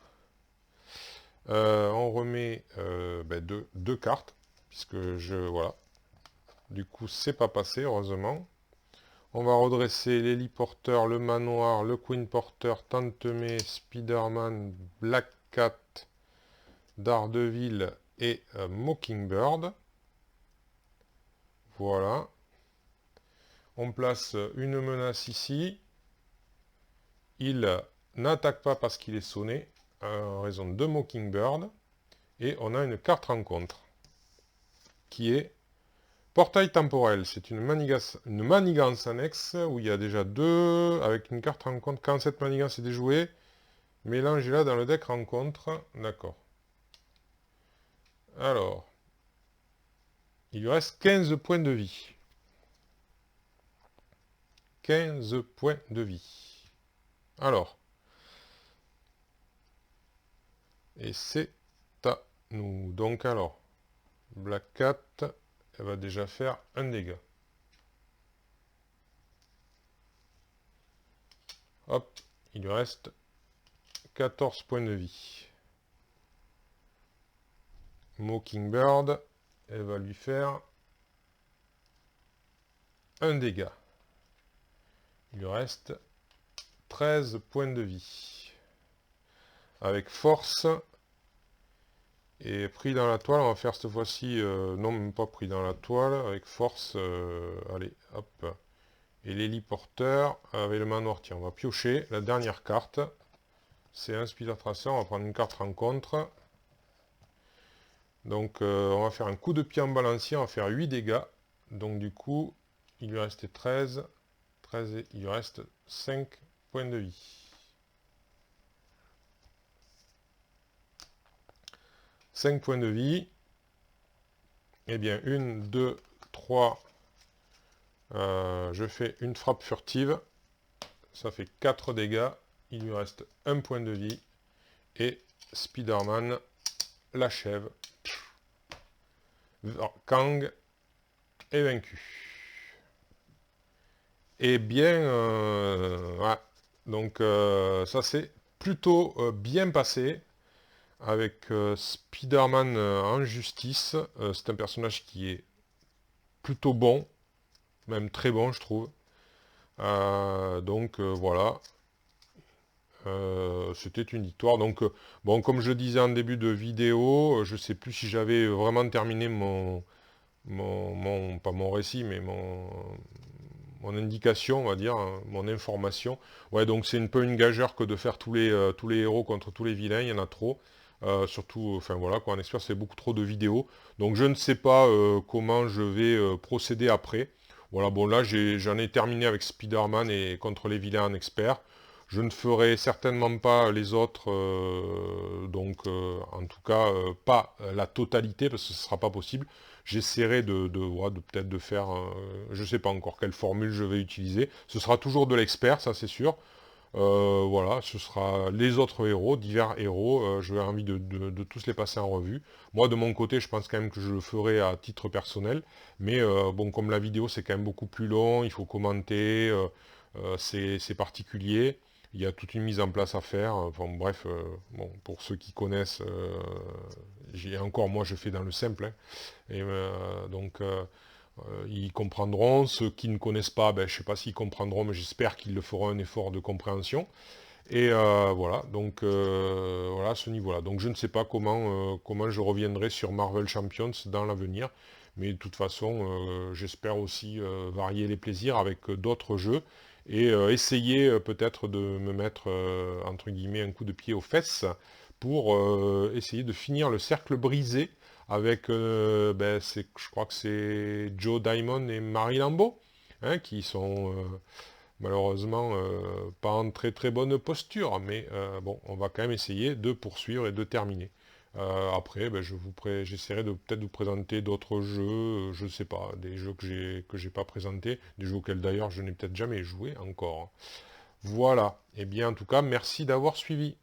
on remet deux cartes, puisque voilà. Du coup, c'est pas passé, heureusement. On va redresser l'héliporteur, le manoir, le Queen Porter, Tantemé, Spider-Man, Black Cat, Daredevil et Mockingbird. Voilà. On place une menace ici. Il n'attaque pas parce qu'il est sonné, en raison de Mockingbird. Et on a une carte rencontre, qui est Portail temporel. C'est une manigance annexe, où il y a déjà 2, avec une carte rencontre. Quand cette manigance est déjouée, mélangez-la dans le deck rencontre. D'accord. Alors, il lui reste 15 points de vie. 15 points de vie. Alors, et c'est à nous. Donc alors, Black Cat, elle va déjà faire un dégât. Hop, il lui reste 14 points de vie. Mockingbird, elle va lui faire un dégât. Il lui reste 13 points de vie. Avec force et pris dans la toile, on va faire cette fois-ci, non même pas pris dans la toile, avec force, allez, hop. Et l'héliporteur avec le manoir, tiens, on va piocher la dernière carte. C'est un Spider Tracer, on va prendre une carte rencontre. Donc on va faire un coup de pied en balancier, on va faire 8 dégâts. Donc du coup, il lui restait 13 et il lui reste 5 points de vie. 5 points de vie. Eh bien, 1, 2, 3. Je fais une frappe furtive. Ça fait 4 dégâts. Il lui reste 1 point de vie. Et Spider-Man l'achève. Kang est vaincu. Eh bien, ouais. Donc ça s'est plutôt bien passé avec Spider-Man en justice. C'est un personnage qui est plutôt bon, même très bon je trouve. Donc voilà. C'était une victoire. Donc bon, comme je disais en début de vidéo, je sais plus si j'avais vraiment terminé pas mon récit, mais mon indication, on va dire, hein, mon information. Ouais, donc c'est un peu une gageure que de faire tous les héros contre tous les vilains, il y en a trop. Surtout, enfin voilà, quoi, en expert, c'est beaucoup trop de vidéos. Donc je ne sais pas comment je vais procéder après. Voilà, bon là, j'en ai terminé avec Spider-Man et contre les vilains en expert. Je ne ferai certainement pas les autres, en tout cas pas la totalité, parce que ce ne sera pas possible. J'essaierai de peut-être de faire, je ne sais pas encore quelle formule je vais utiliser. Ce sera toujours de l'expert, ça c'est sûr. Voilà, ce sera les autres héros, divers héros, j'aurai envie de tous les passer en revue. Moi, de mon côté, je pense quand même que je le ferai à titre personnel, mais bon, comme la vidéo, c'est quand même beaucoup plus long, il faut commenter, c'est particulier, il y a toute une mise en place à faire, enfin bref, bon, pour ceux qui connaissent, moi, je fais dans le simple, hein, et ils comprendront. Ceux qui ne connaissent pas, ben, je ne sais pas s'ils comprendront, mais j'espère qu'ils le feront un effort de compréhension. Et voilà, donc voilà, à ce niveau-là. Donc je ne sais pas comment je reviendrai sur Marvel Champions dans l'avenir, mais de toute façon, j'espère aussi varier les plaisirs avec d'autres jeux et essayer peut-être de me mettre, entre guillemets, un coup de pied aux fesses pour essayer de finir le cercle brisé avec, je crois que c'est Joe Diamond et Marie Lambeau, hein, qui sont malheureusement pas en très très bonne posture, mais bon, on va quand même essayer de poursuivre et de terminer. Après, ben, j'essaierai de peut-être vous présenter d'autres jeux, je ne sais pas, des jeux que j'ai pas présentés, des jeux auxquels d'ailleurs je n'ai peut-être jamais joué encore. Voilà. Et bien en tout cas, merci d'avoir suivi.